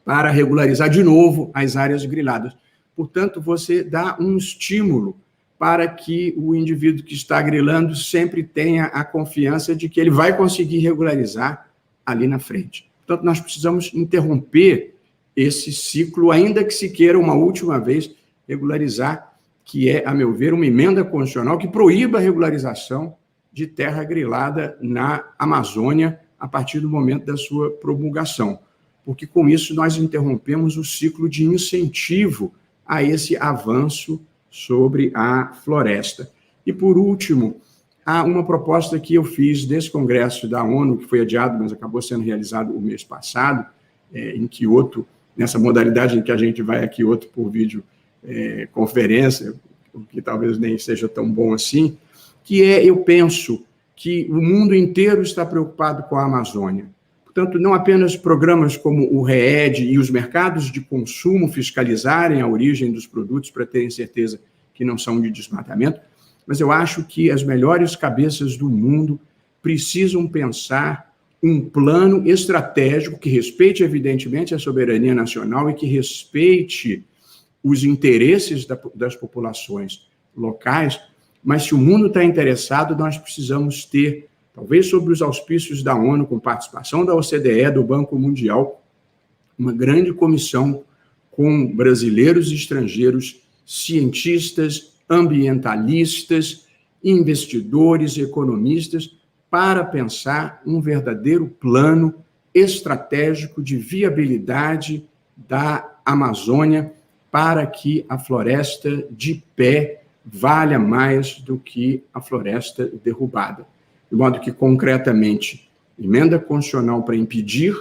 para regularizar de novo as áreas griladas. Portanto, você dá um estímulo para que o indivíduo que está grilando sempre tenha a confiança de que ele vai conseguir regularizar ali na frente. Portanto, nós precisamos interromper esse ciclo, ainda que se queira uma última vez regularizar, que é, a meu ver, uma emenda constitucional que proíba a regularização de terra grilada na Amazônia a partir do momento da sua promulgação, porque com isso nós interrompemos o ciclo de incentivo a esse avanço sobre a floresta. E, por último, há uma proposta que eu fiz desse congresso da ONU, que foi adiado, mas acabou sendo realizado o mês passado, em Kyoto, nessa modalidade em que a gente vai a Kyoto por videoconferência, o que talvez nem seja tão bom assim, que eu penso que o mundo inteiro está preocupado com a Amazônia. Portanto, não apenas programas como o REED e os mercados de consumo fiscalizarem a origem dos produtos para terem certeza que não são de desmatamento, mas eu acho que as melhores cabeças do mundo precisam pensar um plano estratégico que respeite, evidentemente, a soberania nacional e que respeite os interesses das populações locais, mas se o mundo está interessado, nós precisamos ter, talvez sob os auspícios da ONU, com participação da OCDE, do Banco Mundial, uma grande comissão com brasileiros e estrangeiros, cientistas, ambientalistas, investidores, economistas, para pensar um verdadeiro plano estratégico de viabilidade da Amazônia para que a floresta de pé valha mais do que a floresta derrubada. De modo que, concretamente, emenda constitucional para impedir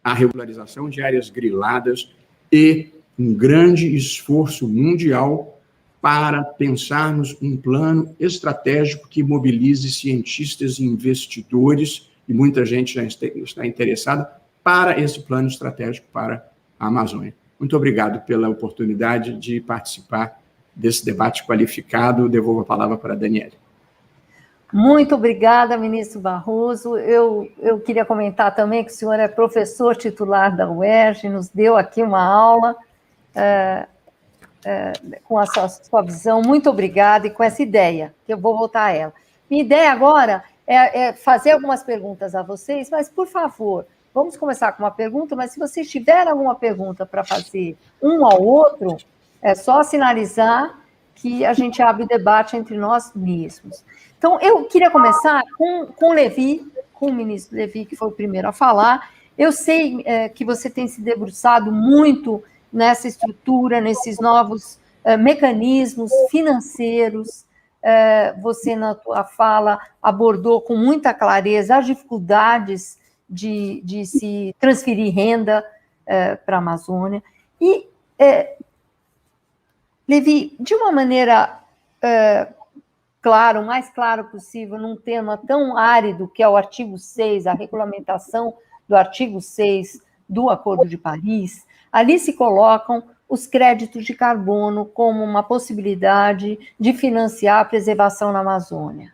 a regularização de áreas griladas e um grande esforço mundial para pensarmos um plano estratégico que mobilize cientistas e investidores, e muita gente já está interessada, para esse plano estratégico para a Amazônia. Muito obrigado pela oportunidade de participar desse debate qualificado. Devolvo a palavra para a Daniela. Muito obrigada, ministro Barroso. Eu queria comentar também que o senhor é professor titular da UERJ, nos deu aqui uma aula com a sua visão. Muito obrigada, e com essa ideia, que eu vou voltar a ela. Minha ideia agora é fazer algumas perguntas a vocês, mas, por favor, vamos começar com uma pergunta, mas se vocês tiverem alguma pergunta para fazer um ao outro, é só sinalizar que a gente abre o debate entre nós mesmos. Então, eu queria começar com o Levi, com o ministro Levi, que foi o primeiro a falar. Eu sei que você tem se debruçado muito nessa estrutura, nesses novos mecanismos financeiros. Você, na tua fala, abordou com muita clareza as dificuldades de se transferir renda para a Amazônia. E, Levi, de uma maneira clara, o mais claro possível, num tema tão árido que é o artigo 6, a regulamentação do artigo 6 do Acordo de Paris, ali se colocam os créditos de carbono como uma possibilidade de financiar a preservação na Amazônia.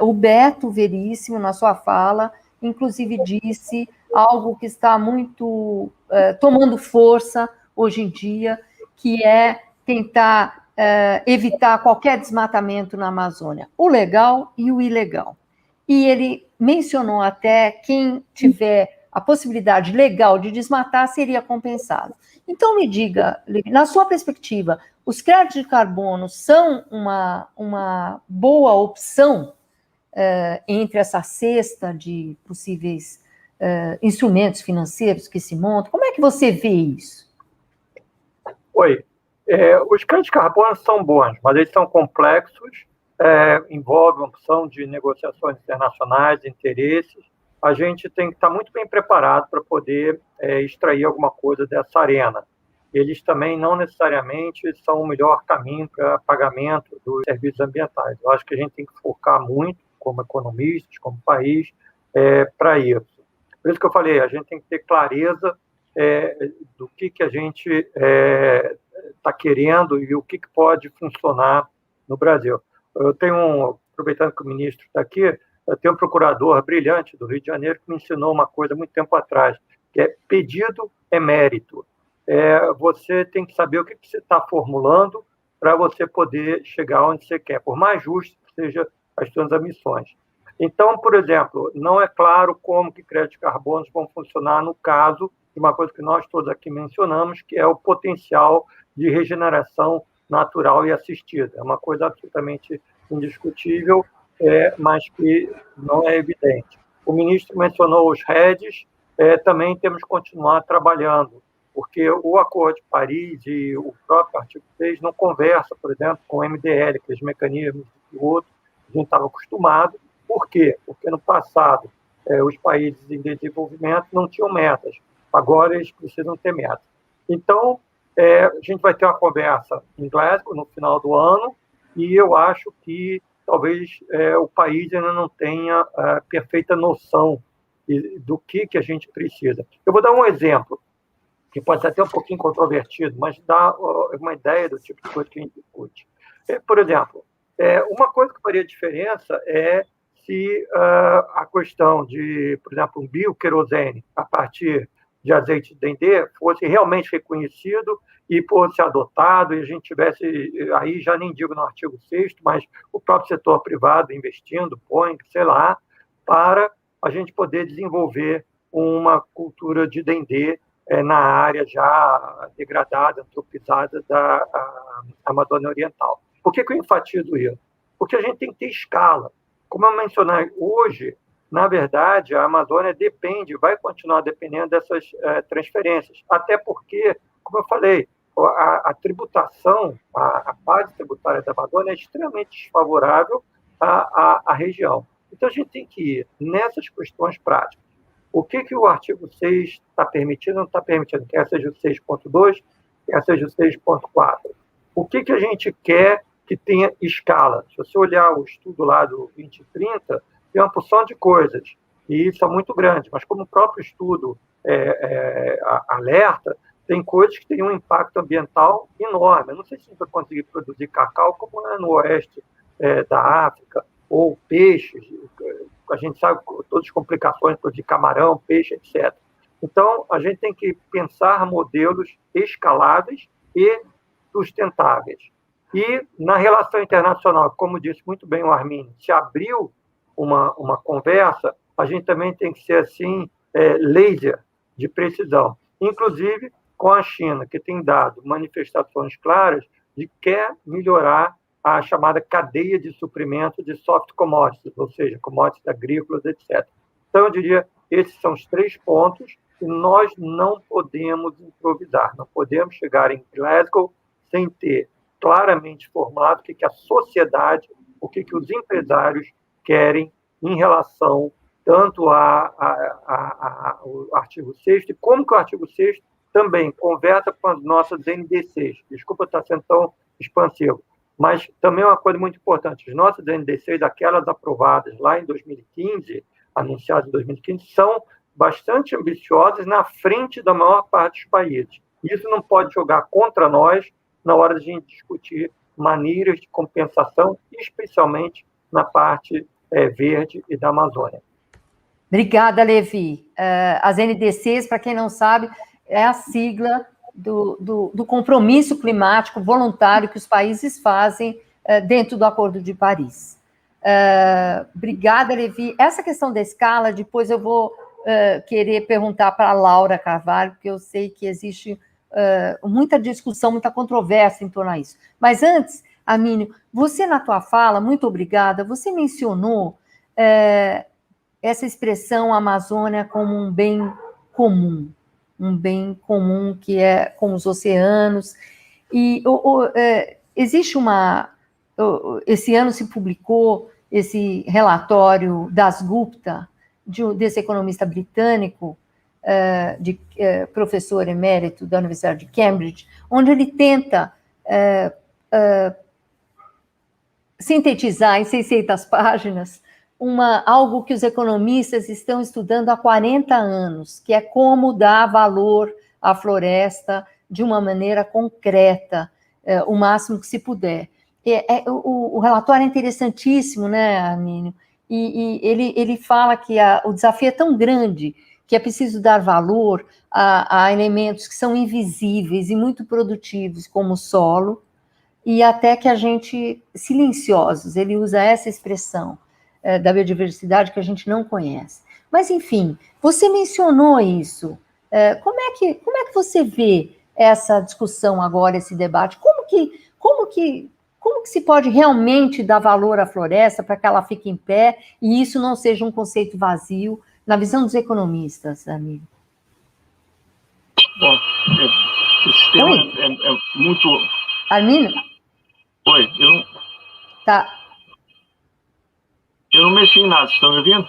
O Beto Veríssimo, na sua fala, inclusive disse algo que está muito tomando força hoje em dia, que é tentar evitar qualquer desmatamento na Amazônia, o legal e o ilegal. E ele mencionou até quem tiver a possibilidade legal de desmatar seria compensado. Então, me diga, na sua perspectiva, os créditos de carbono são uma boa opção entre essa cesta de possíveis instrumentos financeiros que se montam? Como é que você vê isso? Oi. Os créditos de carbono são bons, mas eles são complexos, envolvem uma opção de negociações internacionais, interesses. A gente tem que estar muito bem preparado para poder extrair alguma coisa dessa arena. Eles também não necessariamente são o melhor caminho para pagamento dos serviços ambientais. Eu acho que a gente tem que focar muito, como economistas, como país, para isso. Por isso que eu falei, a gente tem que ter clareza do que a gente está querendo e o que pode funcionar no Brasil. Eu tenho, aproveitando que o ministro está aqui, eu tenho um procurador brilhante do Rio de Janeiro que me ensinou uma coisa muito tempo atrás, que é pedido é mérito. Você tem que saber o que você está formulando para você poder chegar onde você quer, por mais justo que sejam as suas ambições. Então, por exemplo, não é claro como que créditos de carbono vão funcionar no caso de uma coisa que nós todos aqui mencionamos, que é o potencial de regeneração natural e assistida. É uma coisa absolutamente indiscutível, mas que não é evidente. O ministro mencionou os REDs, também temos que continuar trabalhando, porque o Acordo de Paris e o próprio artigo 6 não conversa, por exemplo, com o MDL, aqueles mecanismos que o outro a gente estava acostumado. Por quê? Porque no passado os países em desenvolvimento não tinham metas, agora eles precisam ter metas. Então, a gente vai ter uma conversa em Glasgow no final do ano, e eu acho que talvez o país ainda não tenha a perfeita noção do que a gente precisa. Eu vou dar um exemplo, que pode ser até um pouquinho controvertido, mas dá uma ideia do tipo de coisa que a gente discute. Por exemplo, uma coisa que faria diferença é se a questão de, por exemplo, um bioquerosene a partir de azeite de dendê fosse realmente reconhecido e fosse adotado, e a gente tivesse, aí já nem digo no artigo 6º, mas o próprio setor privado investindo, sei lá, para a gente poder desenvolver uma cultura de dendê na área já degradada, antropizada da Amazônia Oriental. Por que eu enfatizo isso? Porque a gente tem que ter escala. Como eu mencionei hoje, na verdade, a Amazônia vai continuar dependendo dessas transferências, até porque, como eu falei, a tributação, a base tributária da Amazônia é extremamente desfavorável à região. Então, a gente tem que ir nessas questões práticas. O que o artigo 6 está permitindo ou não está permitindo? Quer seja o 6.2, quer seja o 6.4. O que a gente quer que tenha escala? Se você olhar o estudo lá do 2030, tem uma porção de coisas, e são muito grandes, mas como o próprio estudo alerta, tem coisas que têm um impacto ambiental enorme. Eu não sei se a gente vai conseguir produzir cacau como é no oeste da África, ou peixes, a gente sabe todas as complicações de camarão, peixe, etc. Então, a gente tem que pensar modelos escaláveis e sustentáveis. E na relação internacional, como disse muito bem o Arminio, se abriu uma conversa, a gente também tem que ser assim, laser de precisão. Inclusive com a China, que tem dado manifestações claras de que quer melhorar a chamada cadeia de suprimento de soft commodities, ou seja, commodities agrícolas, etc. Então, eu diria, esses são os 3 pontos que nós não podemos improvisar, não podemos chegar em Glasgow sem ter claramente formulado o que a sociedade, o que os empresários querem em relação tanto ao artigo 6º, e como que o artigo 6º também conversa com as nossas NDCs. Desculpa estar sendo tão expansivo, mas também é uma coisa muito importante. As nossas NDCs, aquelas aprovadas lá em 2015, anunciadas em 2015, são bastante ambiciosas na frente da maior parte dos países. Isso não pode jogar contra nós na hora de a gente discutir maneiras de compensação, especialmente na parte verde e da Amazônia. Obrigada, Levi. As NDCs, para quem não sabe, é a sigla do compromisso climático voluntário que os países fazem dentro do Acordo de Paris. Obrigada, Levi. Essa questão da escala, depois eu vou querer perguntar para a Laura Carvalho, porque eu sei que existe muita discussão, muita controvérsia em torno a isso. Mas antes, Arminio, você na tua fala, muito obrigada, você mencionou essa expressão Amazônia como um bem comum que é com os oceanos. E existe esse ano se publicou esse relatório das Gupta, desse economista britânico, professor emérito da Universidade de Cambridge, onde ele tenta sintetizar em 600 páginas algo que os economistas estão estudando há 40 anos, que é como dar valor à floresta de uma maneira concreta, o máximo que se puder. O relatório é interessantíssimo, né, Armínio? E ele fala que o desafio é tão grande que é preciso dar valor a elementos que são invisíveis e muito produtivos, como o solo, e até que a gente, silenciosos, ele usa essa expressão da biodiversidade que a gente não conhece. Mas, enfim, você mencionou isso. Como é que você vê essa discussão agora, esse debate? Como que se pode realmente dar valor à floresta para que ela fique em pé e isso não seja um conceito vazio, na visão dos economistas, amigo? Bom, esse tema é muito... Armínio? Oi, Tá. Eu não mexi em nada, vocês estão me ouvindo?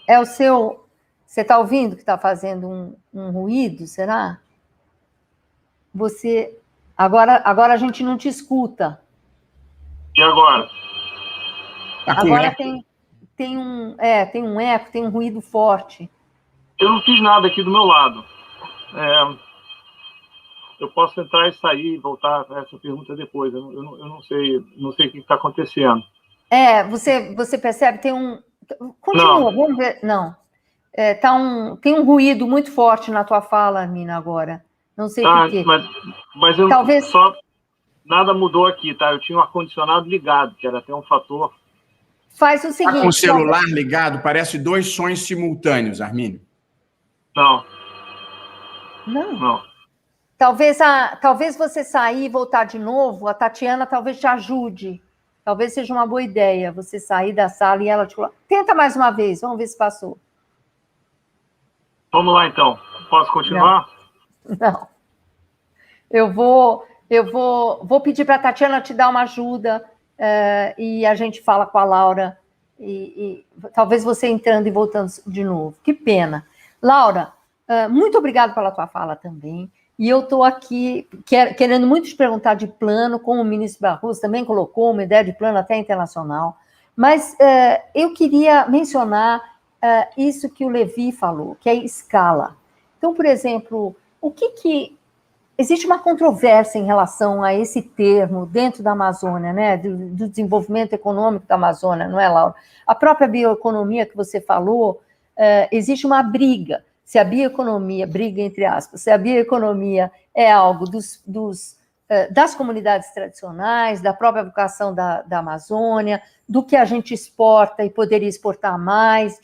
É o seu... Você está ouvindo que está fazendo um ruído, será? Você... Agora a gente não te escuta. E agora? Agora tem um eco, tem um ruído forte. Eu não fiz nada aqui do meu lado. Eu posso entrar e sair e voltar a essa pergunta depois. Eu não sei o que está acontecendo. Você percebe, tem um... Continua, não. Vamos ver. Não. Tem um ruído muito forte na tua fala, Armina, agora. Não sei por quê. Mas eu Talvez... só... Nada mudou aqui, tá? Eu tinha um ar-condicionado ligado, que era até um fator... Faz o seguinte... Está com o celular ligado, parece 2 sons simultâneos, Armínio. Não. Talvez você sair e voltar de novo, a Tatiana talvez te ajude. Talvez seja uma boa ideia você sair da sala e ela te... Tenta mais uma vez, vamos ver se passou. Vamos lá, então. Posso continuar? Não. Eu vou pedir para a Tatiana te dar uma ajuda e a gente fala com a Laura e talvez você entrando e voltando de novo. Que pena. Laura, muito obrigada pela tua fala também. E eu estou aqui querendo muito te perguntar de plano, como o ministro Barroso também colocou uma ideia de plano até internacional, mas eu queria mencionar isso que o Levi falou, que é escala. Então, por exemplo, existe uma controvérsia em relação a esse termo dentro da Amazônia, né, do desenvolvimento econômico da Amazônia, não é, Laura? A própria bioeconomia que você falou, existe uma briga. Se a bioeconomia, briga entre aspas, se a bioeconomia é algo das comunidades tradicionais, da própria vocação da Amazônia, do que a gente exporta e poderia exportar mais,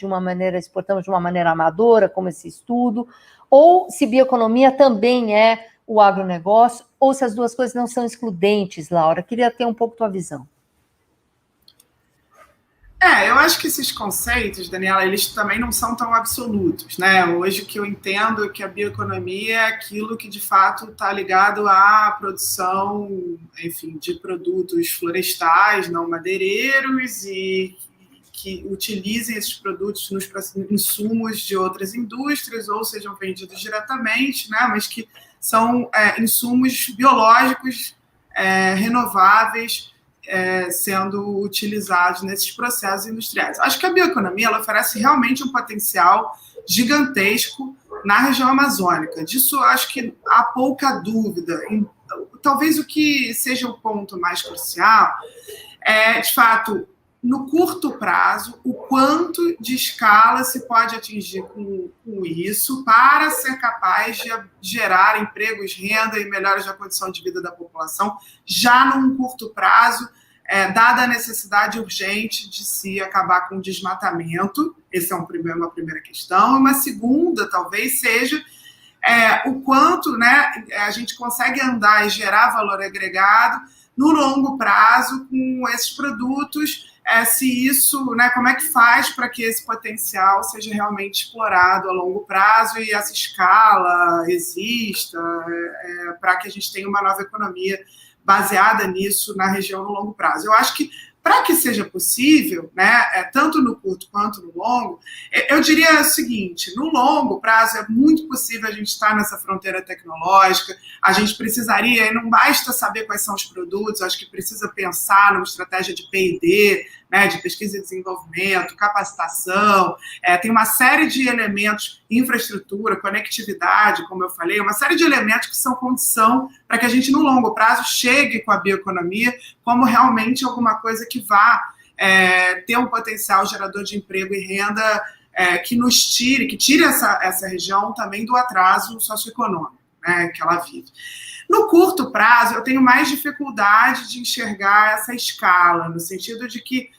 exportamos de uma maneira amadora, como esse estudo, ou se bioeconomia também é o agronegócio, ou se as duas coisas não são excludentes, Laura. Queria ter um pouco tua visão. Eu acho que esses conceitos, Daniela, eles também não são tão absolutos, né? Hoje o que eu entendo é que a bioeconomia é aquilo que, de fato, está ligado à produção, enfim, de produtos florestais, não madeireiros, e que utilizem esses produtos nos insumos de outras indústrias, ou sejam vendidos diretamente, né? Mas que são insumos biológicos renováveis, sendo utilizados nesses processos industriais. Acho que a bioeconomia ela oferece realmente um potencial gigantesco na região amazônica. Disso acho que há pouca dúvida. Talvez o que seja o ponto mais crucial é, de fato, no curto prazo, o quanto de escala se pode atingir com isso para ser capaz de gerar empregos, renda e melhoras da condição de vida da população, já num curto prazo, dada a necessidade urgente de se acabar com o desmatamento. Essa é uma primeira questão. E uma segunda, talvez, seja o quanto, né, a gente consegue andar e gerar valor agregado no longo prazo com esses produtos, se isso, né, como é que faz para que esse potencial seja realmente explorado a longo prazo e essa escala exista, para que a gente tenha uma nova economia baseada nisso na região no longo prazo. Eu acho que, para que seja possível, né, tanto no curto quanto no longo, eu diria o seguinte: no longo prazo é muito possível a gente estar nessa fronteira tecnológica, a gente precisaria, e não basta saber quais são os produtos, acho que precisa pensar numa estratégia de P&D, né, de pesquisa e desenvolvimento, capacitação, tem uma série de elementos, infraestrutura, conectividade, como eu falei, uma série de elementos que são condição para que a gente, no longo prazo, chegue com a bioeconomia como realmente alguma coisa que vá ter um potencial gerador de emprego e renda que nos tire, que tire essa região também do atraso socioeconômico, né, que ela vive. No curto prazo, eu tenho mais dificuldade de enxergar essa escala, no sentido de que,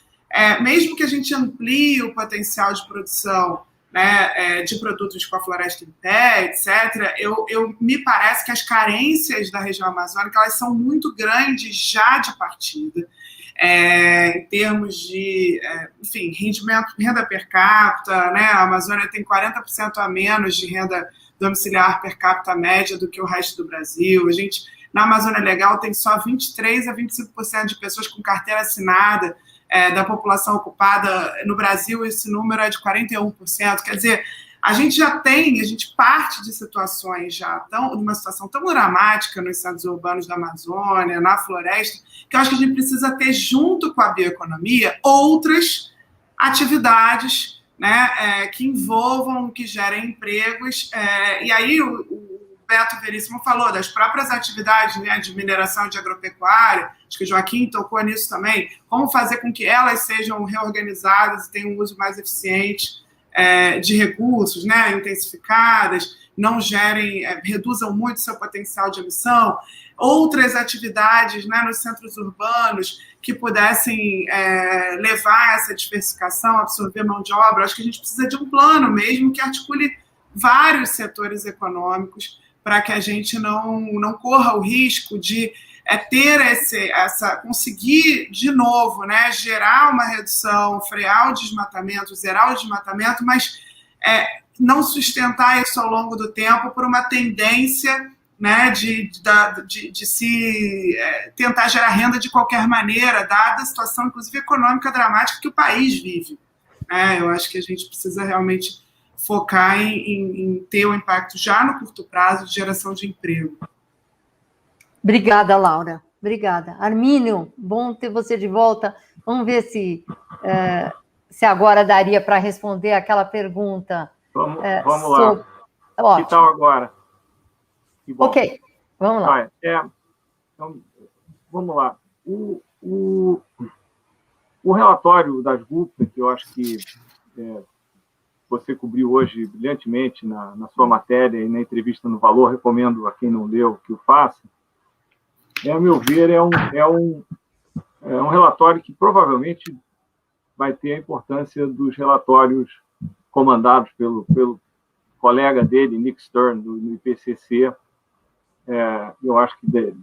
mesmo que a gente amplie o potencial de produção, né, de produtos com a floresta em pé, etc., me parece que as carências da região amazônica elas são muito grandes já de partida, em termos de, enfim, renda per capita, né? A Amazônia tem 40% a menos de renda domiciliar per capita média do que o resto do Brasil. A gente, na Amazônia Legal, tem só 23% a 25% de pessoas com carteira assinada da população ocupada. No Brasil, esse número é de 41%. Quer dizer, a gente parte de situações de uma situação tão dramática nos centros urbanos da Amazônia, na floresta, que eu acho que a gente precisa ter, junto com a bioeconomia, outras atividades, né, que envolvam, que gerem empregos. E aí o Beto Veríssimo falou das próprias atividades, né, de mineração e de agropecuária, acho que o Joaquim tocou nisso também, como fazer com que elas sejam reorganizadas e tenham um uso mais eficiente de recursos, né, intensificadas, não reduzam muito seu potencial de emissão, outras atividades, né, nos centros urbanos que pudessem levar essa diversificação, absorver mão de obra. Acho que a gente precisa de um plano mesmo que articule vários setores econômicos para que a gente não corra o risco de conseguir, de novo, né, gerar uma redução, frear o desmatamento, zerar o desmatamento, mas não sustentar isso ao longo do tempo por uma tendência, né, de se tentar gerar renda de qualquer maneira, dada a situação, inclusive, econômica dramática que o país vive. Eu acho que a gente precisa realmente focar em ter um impacto já no curto prazo de geração de emprego. Obrigada, Laura. Obrigada. Armínio, bom ter você de volta. Vamos ver se agora daria para responder aquela pergunta. Vamos lá. Ótimo. Que tal agora? Que bom. Ok, vamos lá. Então, vamos lá. O relatório das GUPTA, que eu acho que você cobriu hoje brilhantemente na sua matéria e na entrevista no Valor, recomendo a quem não leu que o faça. A meu ver, é um relatório que provavelmente vai ter a importância dos relatórios comandados pelo colega dele, Nick Stern, do IPCC. Eu acho que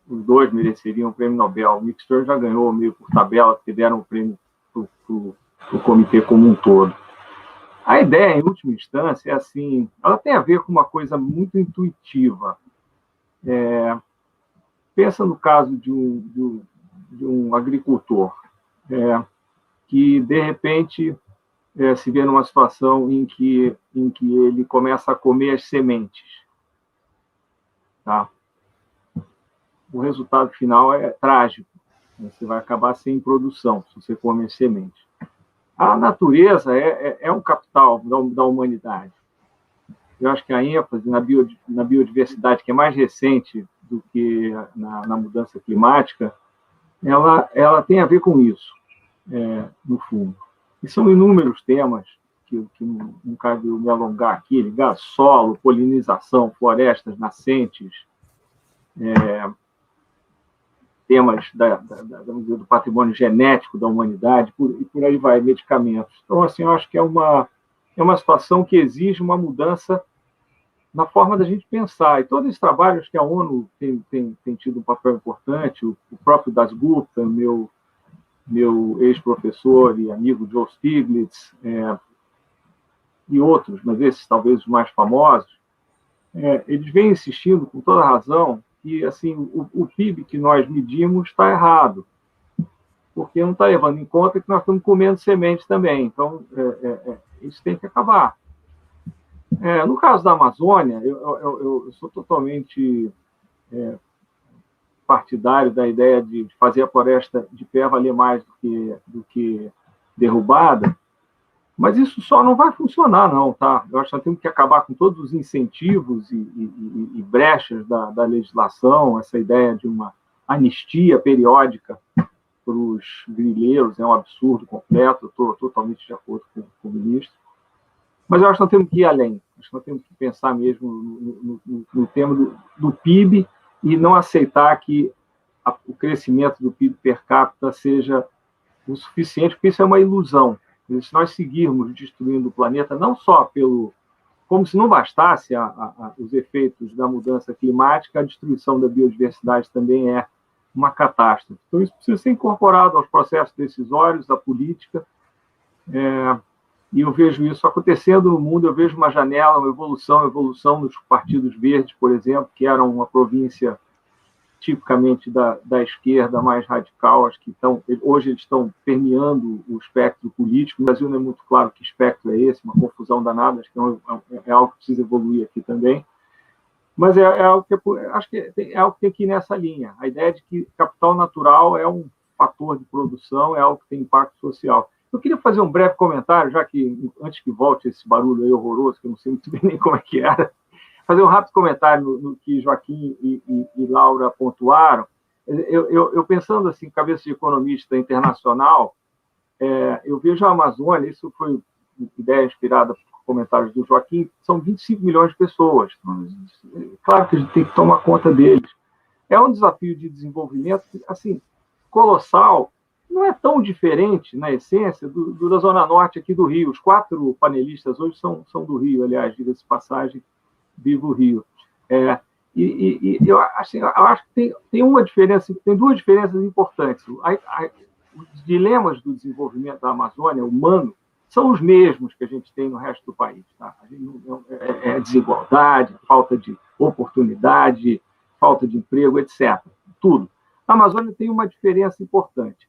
os dois mereceriam o prêmio Nobel. O Nick Stern já ganhou meio por tabela, porque deram o prêmio para o comitê como um todo. A ideia, em última instância, é assim, ela tem a ver com uma coisa muito intuitiva. Pensa no caso de um agricultor que, de repente, se vê numa situação em que ele começa a comer as sementes. Tá? O resultado final é trágico. Você vai acabar sem produção se você comer sementes. A natureza é um capital da humanidade. Eu acho que a ênfase na biodiversidade, que é mais recente do que na mudança climática, ela tem a ver com isso, no fundo. E são inúmeros temas que não cabe eu me alongar aqui, ligar solo, polinização, florestas nascentes, temas do patrimônio genético da humanidade, e por aí vai, medicamentos. Então, assim, eu acho que é uma situação que exige uma mudança na forma da gente pensar. E todos esses trabalhos que a ONU tem tido um papel importante, o próprio das GUPTA, meu meu ex-professor e amigo Joe Stiglitz, e outros, mas esses talvez os mais famosos, eles vêm insistindo com toda razão que assim, o PIB que nós medimos está errado, porque não está levando em conta que nós estamos comendo sementes também. Então, isso tem que acabar. No caso da Amazônia, eu sou totalmente partidário da ideia de fazer a floresta de pé valer mais do que derrubada, mas isso só não vai funcionar, não, tá? Eu acho que nós temos que acabar com todos os incentivos e brechas da legislação, essa ideia de uma anistia periódica para os grileiros é um absurdo completo, eu estou totalmente de acordo com o ministro. Mas eu acho que nós temos que ir além, acho que nós temos que pensar mesmo no tema do PIB e não aceitar que o crescimento do PIB per capita seja o suficiente, porque isso é uma ilusão. Se nós seguirmos destruindo o planeta, não só como se não bastasse os efeitos da mudança climática, a destruição da biodiversidade também é uma catástrofe. Então, isso precisa ser incorporado aos processos decisórios, à política, e eu vejo isso acontecendo no mundo, eu vejo uma janela, uma evolução nos partidos verdes, por exemplo, que eram uma província tipicamente da esquerda mais radical, acho que hoje eles estão permeando o espectro político. No Brasil não é muito claro que espectro é esse, uma confusão danada, acho que é algo que precisa evoluir aqui também. Mas acho que é algo que tem que ir nessa linha. A ideia de que capital natural é um fator de produção, é algo que tem impacto social. Eu queria fazer um breve comentário, já que, antes que volte esse barulho aí horroroso, que eu não sei muito bem nem como é que era, fazer um rápido comentário no que Joaquim e Laura pontuaram. Eu pensando assim, cabeça de economista internacional, eu vejo a Amazônia, isso foi ideia inspirada por comentários do Joaquim, são 25 milhões de pessoas. Claro que a gente tem que tomar conta deles. É um desafio de desenvolvimento assim, colossal, não é tão diferente, na essência, da Zona Norte aqui do Rio. Os 4 panelistas hoje são do Rio, aliás, diga-se passagem, vivo o Rio. Eu acho que tem uma diferença, tem 2 diferenças importantes. Os dilemas do desenvolvimento da Amazônia humano são os mesmos que a gente tem no resto do país. Tá? Desigualdade, falta de oportunidade, falta de emprego, etc. Tudo. A Amazônia tem uma diferença importante.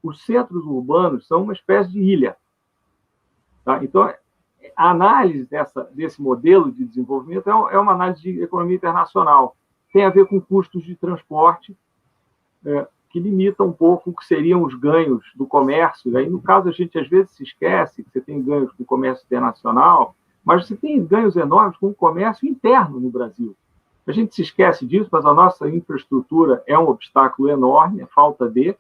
Os centros urbanos são uma espécie de ilha. Tá? Então, a análise desse modelo de desenvolvimento é uma análise de economia internacional. Tem a ver com custos de transporte, que limitam um pouco o que seriam os ganhos do comércio. Aí, no caso, a gente às vezes se esquece que você tem ganhos com o comércio internacional, mas você tem ganhos enormes com o comércio interno no Brasil. A gente se esquece disso, mas a nossa infraestrutura é um obstáculo enorme, a falta de...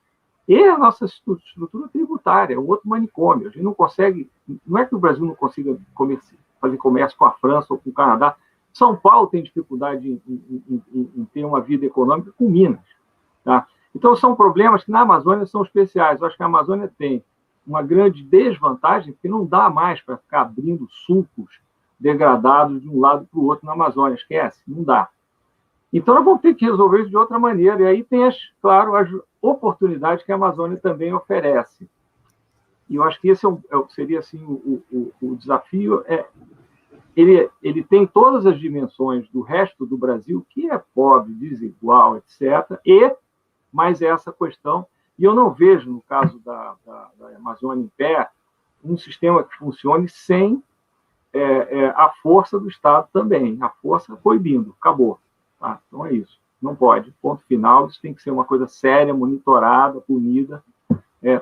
E a nossa estrutura tributária é um outro manicômio. A gente não consegue... Não é que o Brasil não consiga fazer comércio com a França ou com o Canadá. São Paulo tem dificuldade em ter uma vida econômica com Minas. Tá? Então, são problemas que na Amazônia são especiais. Eu acho que a Amazônia tem uma grande desvantagem, porque não dá mais para ficar abrindo sulcos degradados de um lado para o outro na Amazônia. Esquece, não dá. Então, nós vamos ter que resolver isso de outra maneira. E aí tem, claro, as oportunidades que a Amazônia também oferece. E eu acho que esse seria assim, o desafio. Ele tem todas as dimensões do resto do Brasil, que é pobre, desigual, etc., e mais essa questão. E eu não vejo, no caso da Amazônia em pé, um sistema que funcione sem a força do Estado também. A força proibindo, acabou. Tá? Então é isso. Não pode. Ponto final. Isso tem que ser uma coisa séria, monitorada, punida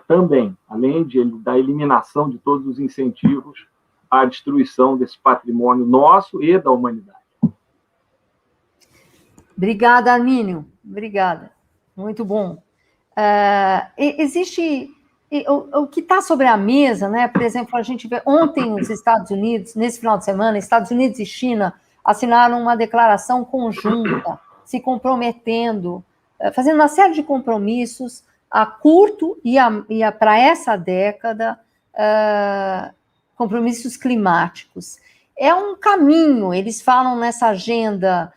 também, além da eliminação de todos os incentivos à destruição desse patrimônio nosso e da humanidade. Obrigada, Armínio. Obrigada. Muito bom. Existe... O que está sobre a mesa, né? Por exemplo, a gente vê ontem os Estados Unidos, nesse final de semana, Estados Unidos e China assinaram uma declaração conjunta, se comprometendo, fazendo uma série de compromissos a curto e para essa década, compromissos climáticos. É um caminho, eles falam nessa agenda,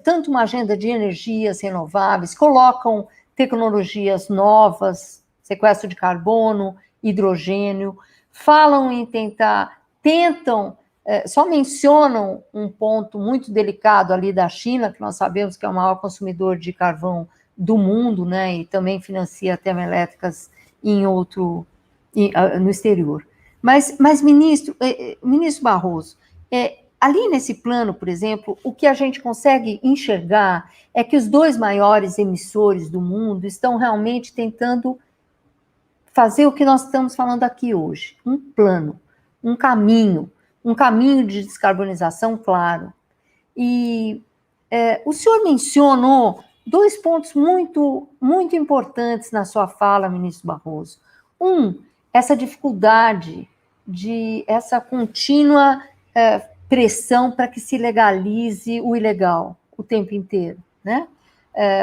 tanto uma agenda de energias renováveis, colocam tecnologias novas, sequestro de carbono, hidrogênio, falam em tentam, só mencionam um ponto muito delicado ali da China, que nós sabemos que é o maior consumidor de carvão do mundo, né, e também financia termoelétricas no exterior. Mas ministro Barroso, ali nesse plano, por exemplo, o que a gente consegue enxergar é que os 2 maiores emissores do mundo estão realmente tentando fazer o que nós estamos falando aqui hoje, um plano, um caminho de descarbonização claro. E o senhor mencionou 2 pontos muito, muito importantes na sua fala, ministro Barroso. Essa dificuldade essa contínua pressão para que se legalize o ilegal o tempo inteiro, né?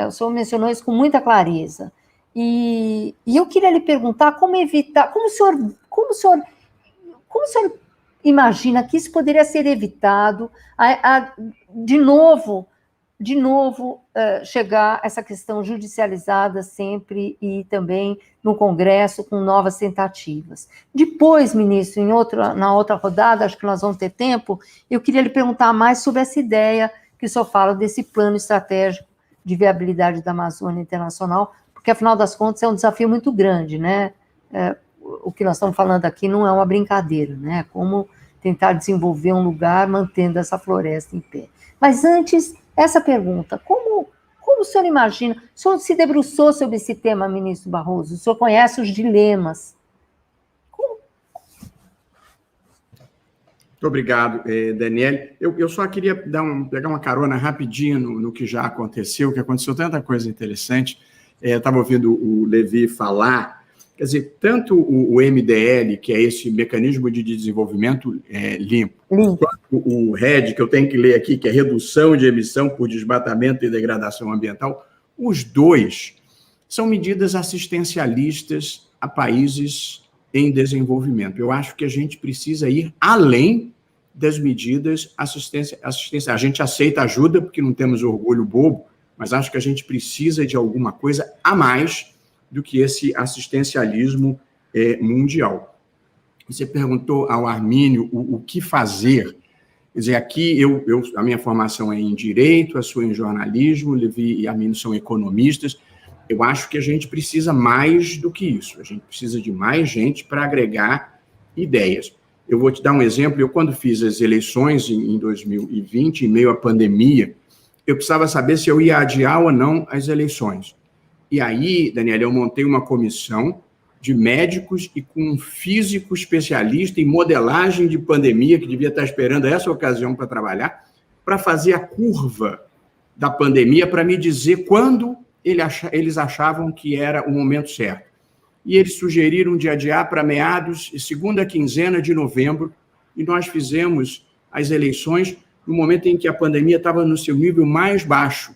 O senhor mencionou isso com muita clareza. E eu queria lhe perguntar como evitar, como o senhor imagina que isso poderia ser evitado, de novo, chegar essa questão judicializada sempre e também no Congresso com novas tentativas. Depois, ministro, na outra rodada, acho que nós vamos ter tempo, eu queria lhe perguntar mais sobre essa ideia que o senhor fala desse plano estratégico de viabilidade da Amazônia Internacional, porque, afinal das contas, é um desafio muito grande, né? O que nós estamos falando aqui não é uma brincadeira, né? Como tentar desenvolver um lugar mantendo essa floresta em pé. Mas antes, essa pergunta, como o senhor imagina? O senhor se debruçou sobre esse tema, ministro Barroso, o senhor conhece os dilemas. Muito obrigado, Daniele. Eu só queria pegar uma carona rapidinho no que já aconteceu, que aconteceu tanta coisa interessante. Eu estava ouvindo o Levi falar, quer dizer, tanto o MDL, que é esse mecanismo de desenvolvimento limpo, quanto o RED, que eu tenho que ler aqui, que é redução de emissão por desmatamento e degradação ambiental, os 2 são medidas assistencialistas a países em desenvolvimento. Eu acho que a gente precisa ir além das medidas assistência. A gente aceita ajuda porque não temos orgulho bobo, mas acho que a gente precisa de alguma coisa a mais do que esse assistencialismo mundial. Você perguntou ao Armínio o que fazer. Quer dizer, aqui a minha formação é em Direito, a sua em Jornalismo, Levi e Armínio são economistas. Eu acho que a gente precisa mais do que isso. A gente precisa de mais gente para agregar ideias. Eu vou te dar um exemplo. Eu, quando fiz as eleições em 2020, em meio à pandemia, eu precisava saber se eu ia adiar ou não as eleições. E aí, Daniela, eu montei uma comissão de médicos e com um físico especialista em modelagem de pandemia, que devia estar esperando essa ocasião para trabalhar, para fazer a curva da pandemia, para me dizer quando eles achavam que era o momento certo. E eles sugeriram de adiar para meados, segunda quinzena de novembro, e nós fizemos as eleições no momento em que a pandemia estava no seu nível mais baixo.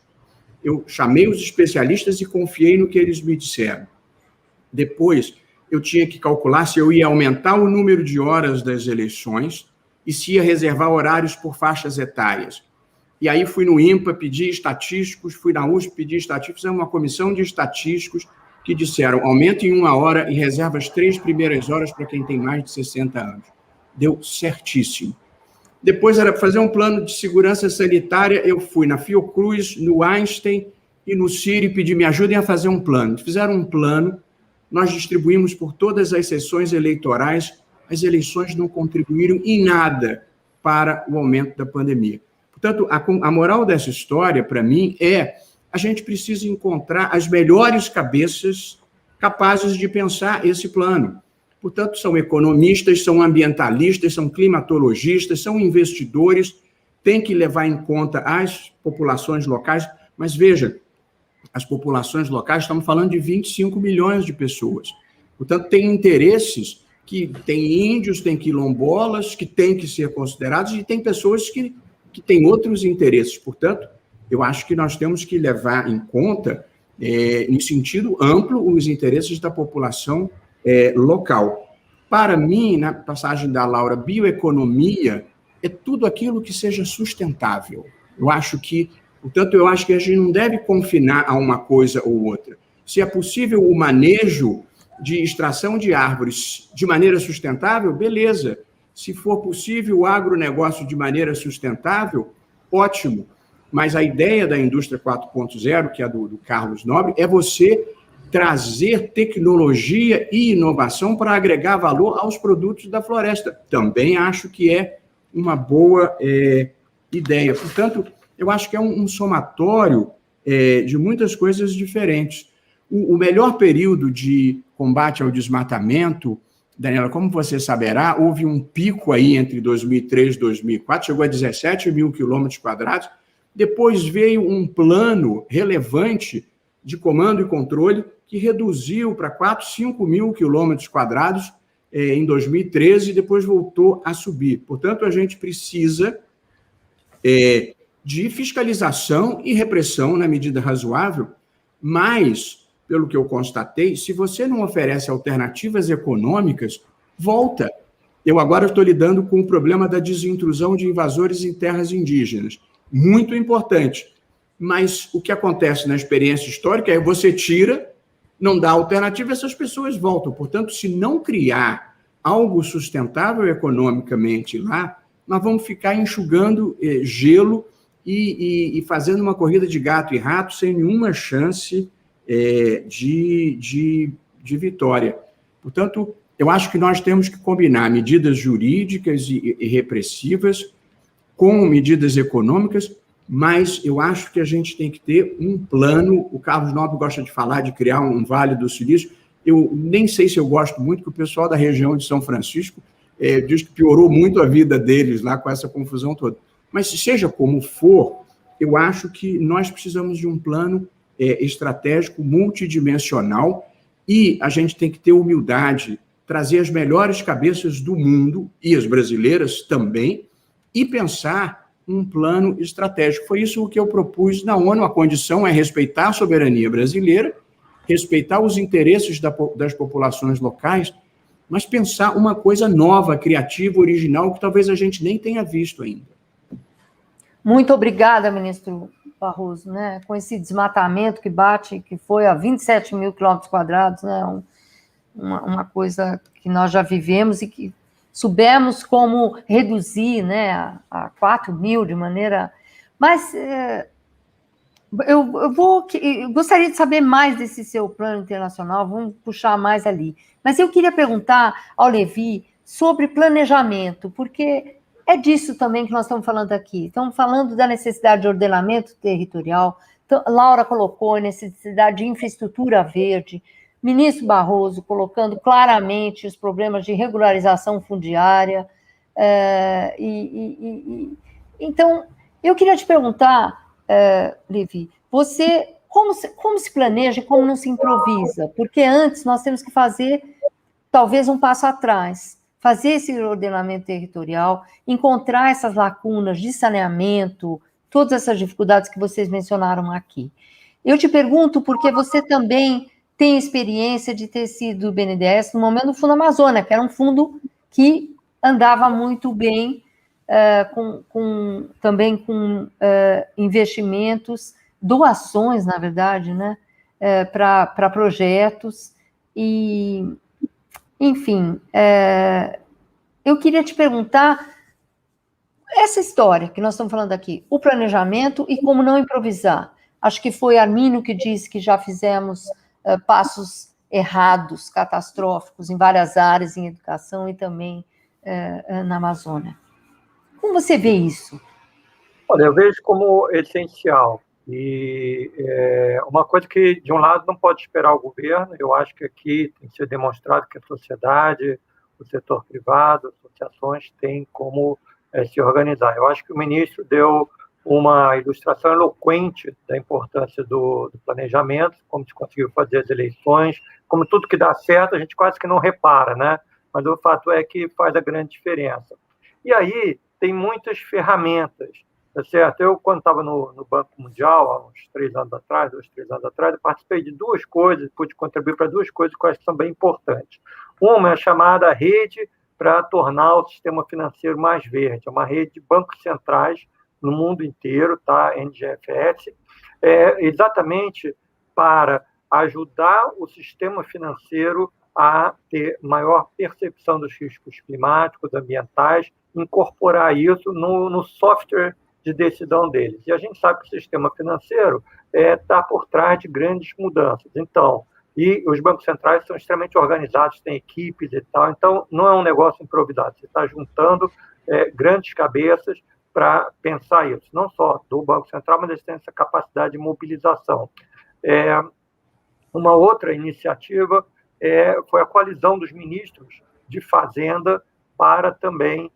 Eu chamei os especialistas e confiei no que eles me disseram. Depois, eu tinha que calcular se eu ia aumentar o número de horas das eleições e se ia reservar horários por faixas etárias. E aí fui no INPA, pedi estatísticos, fui na USP, pedi estatísticos, fizemos uma comissão de estatísticos que disseram, aumente em 1 hora e reserva as 3 primeiras horas para quem tem mais de 60 anos. Deu certíssimo. Depois era fazer um plano de segurança sanitária, eu fui na Fiocruz, no Einstein e no CIRI, pedi me ajudem a fazer um plano. Fizeram um plano, nós distribuímos por todas as sessões eleitorais, as eleições não contribuíram em nada para o aumento da pandemia. Portanto, a moral dessa história, para mim, a gente precisa encontrar as melhores cabeças capazes de pensar esse plano. Portanto, são economistas, são ambientalistas, são climatologistas, são investidores, tem que levar em conta as populações locais, mas veja, as populações locais, estamos falando de 25 milhões de pessoas. Portanto, tem interesses que tem índios, tem quilombolas, que têm que ser considerados, e tem pessoas que têm outros interesses. Portanto, eu acho que nós temos que levar em conta, em sentido amplo, os interesses da população local. Para mim, na passagem da Laura, bioeconomia é tudo aquilo que seja sustentável. Portanto, eu acho que a gente não deve confinar a uma coisa ou outra. Se é possível o manejo de extração de árvores de maneira sustentável, beleza. Se for possível o agronegócio de maneira sustentável, ótimo. Mas a ideia da indústria 4.0, que é a do Carlos Nobre, é você trazer tecnologia e inovação para agregar valor aos produtos da floresta. Também acho que é uma boa ideia. Portanto, eu acho que é um somatório de muitas coisas diferentes. O melhor período de combate ao desmatamento, Daniela, como você saberá, houve um pico aí entre 2003 e 2004, chegou a 17 mil quilômetros quadrados, depois veio um plano relevante de comando e controle que reduziu para 4, 5 mil quilômetros quadrados em 2013 e depois voltou a subir. Portanto, a gente precisa de fiscalização e repressão na medida razoável, mas, pelo que eu constatei, se você não oferece alternativas econômicas, volta. Eu agora estou lidando com o problema da desintrusão de invasores em terras indígenas. Muito importante. Mas o que acontece na experiência histórica é você tira, não dá alternativa, essas pessoas voltam. Portanto, se não criar algo sustentável economicamente lá, nós vamos ficar enxugando gelo e fazendo uma corrida de gato e rato sem nenhuma chance de vitória. Portanto, eu acho que nós temos que combinar medidas jurídicas e repressivas com medidas econômicas, mas eu acho que a gente tem que ter um plano. O Carlos Nobre gosta de falar de criar um Vale do Silício. Eu nem sei se eu gosto muito, que o pessoal da região de São Francisco diz que piorou muito a vida deles lá com essa confusão toda. Mas, seja como for, eu acho que nós precisamos de um plano estratégico multidimensional e a gente tem que ter humildade, trazer as melhores cabeças do mundo, e as brasileiras também, e pensar um plano estratégico. Foi isso que eu propus na ONU. A condição é respeitar a soberania brasileira, respeitar os interesses das populações locais, mas pensar uma coisa nova, criativa, original, que talvez a gente nem tenha visto ainda. Muito obrigada, ministro Barroso, né? Com esse desmatamento que foi a 27 mil quilômetros quadrados, né? Uma coisa que nós já vivemos e que soubemos como reduzir, né, a 4 mil de maneira... Mas eu gostaria de saber mais desse seu plano internacional, vamos puxar mais ali. Mas eu queria perguntar ao Levi sobre planejamento, porque é disso também que nós estamos falando aqui. Estamos falando da necessidade de ordenamento territorial, Laura colocou a necessidade de infraestrutura verde, ministro Barroso colocando claramente os problemas de regularização fundiária. Então, eu queria te perguntar, Levi, você como se planeja e como não se improvisa? Porque antes nós temos que fazer, talvez, um passo atrás, fazer esse ordenamento territorial, encontrar essas lacunas de saneamento, todas essas dificuldades que vocês mencionaram aqui. Eu te pergunto porque você também tem experiência de ter sido BNDES no momento do Fundo Amazônia, que era um fundo que andava muito bem, também com investimentos, doações, na verdade, né, para projetos. E, enfim, eu queria te perguntar essa história que nós estamos falando aqui, o planejamento e como não improvisar. Acho que foi Armínio que disse que já fizemos passos errados, catastróficos, em várias áreas, em educação e também na Amazônia. Como você vê isso? Olha, eu vejo como essencial. E uma coisa que, de um lado, não pode esperar o governo. Eu acho que aqui tem que ser demonstrado que a sociedade, o setor privado, associações têm como se organizar. Eu acho que o ministro deu uma ilustração eloquente da importância do planejamento, como se conseguiu fazer as eleições, como tudo que dá certo a gente quase que não repara, né? Mas o fato é que faz a grande diferença. E aí tem muitas ferramentas, tá certo? Eu, quando estava no Banco Mundial, há uns 3 anos atrás, eu participei de 2 coisas, pude contribuir para 2 coisas que eu acho que são bem importantes. Uma é a chamada rede para tornar o sistema financeiro mais verde, é uma rede de bancos centrais no mundo inteiro, tá? NGFS, exatamente para ajudar o sistema financeiro a ter maior percepção dos riscos climáticos, ambientais, incorporar isso no software de decisão deles. E a gente sabe que o sistema financeiro está por trás de grandes mudanças. Então, e os bancos centrais são extremamente organizados, têm equipes e tal, então não é um negócio improvisado, você está juntando grandes cabeças para pensar isso, não só do Banco Central, mas eles têm essa capacidade de mobilização. Uma outra iniciativa foi a coalizão dos ministros de Fazenda para também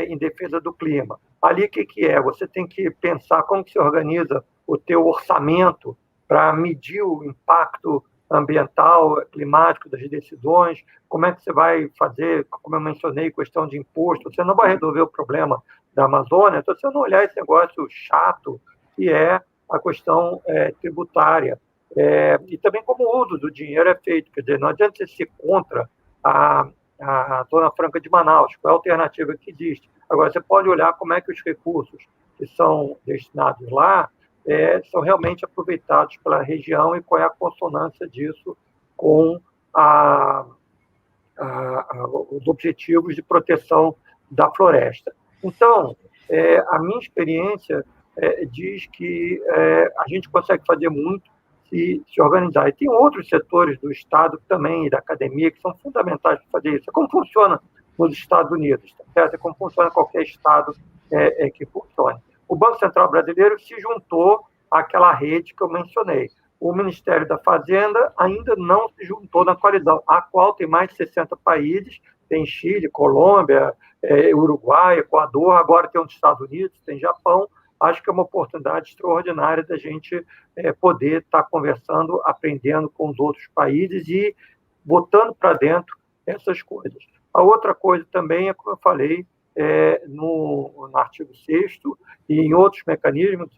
em defesa do clima. Ali, o que é? Você tem que pensar como que se organiza o teu orçamento para medir o impacto ambiental, climático das decisões, como é que você vai fazer, como eu mencionei, questão de imposto. Você não vai resolver o problema da Amazônia se você não olhar esse negócio chato que é a questão tributária. E também como o uso do dinheiro é feito. Quer dizer, não adianta você ser contra a Zona Franca de Manaus, qual é a alternativa que existe. Agora, você pode olhar como é que os recursos que são destinados lá são realmente aproveitados pela região e qual é a consonância disso com os objetivos de proteção da floresta. Então, a minha experiência diz que a gente consegue fazer muito se organizar. E tem outros setores do Estado também, e da academia, que são fundamentais para fazer isso. É como funciona nos Estados Unidos, tá certo? É como funciona qualquer Estado que funcione. O Banco Central Brasileiro se juntou àquela rede que eu mencionei. O Ministério da Fazenda ainda não se juntou na coalizão, a qual tem mais de 60 países, tem Chile, Colômbia, Uruguai, Equador, agora tem os Estados Unidos, tem Japão. Acho que é uma oportunidade extraordinária da gente poder estar conversando, aprendendo com os outros países e botando para dentro essas coisas. A outra coisa também é, como eu falei, no artigo 6º e em outros mecanismos,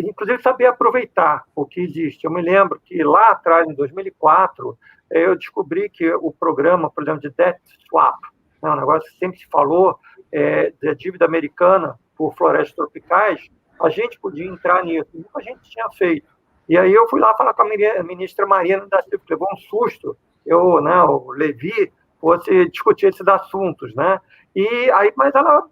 inclusive saber aproveitar o que existe. Eu me lembro que lá atrás, em 2004, eu descobri que o programa, por exemplo, de debt swap, um negócio que sempre se falou, da dívida americana por florestas tropicais, a gente podia entrar nisso. A gente tinha feito. E aí eu fui lá falar com a ministra Marina da Silva, levou um susto. O Levi, fosse discutir esses assuntos, né? E aí, mas ela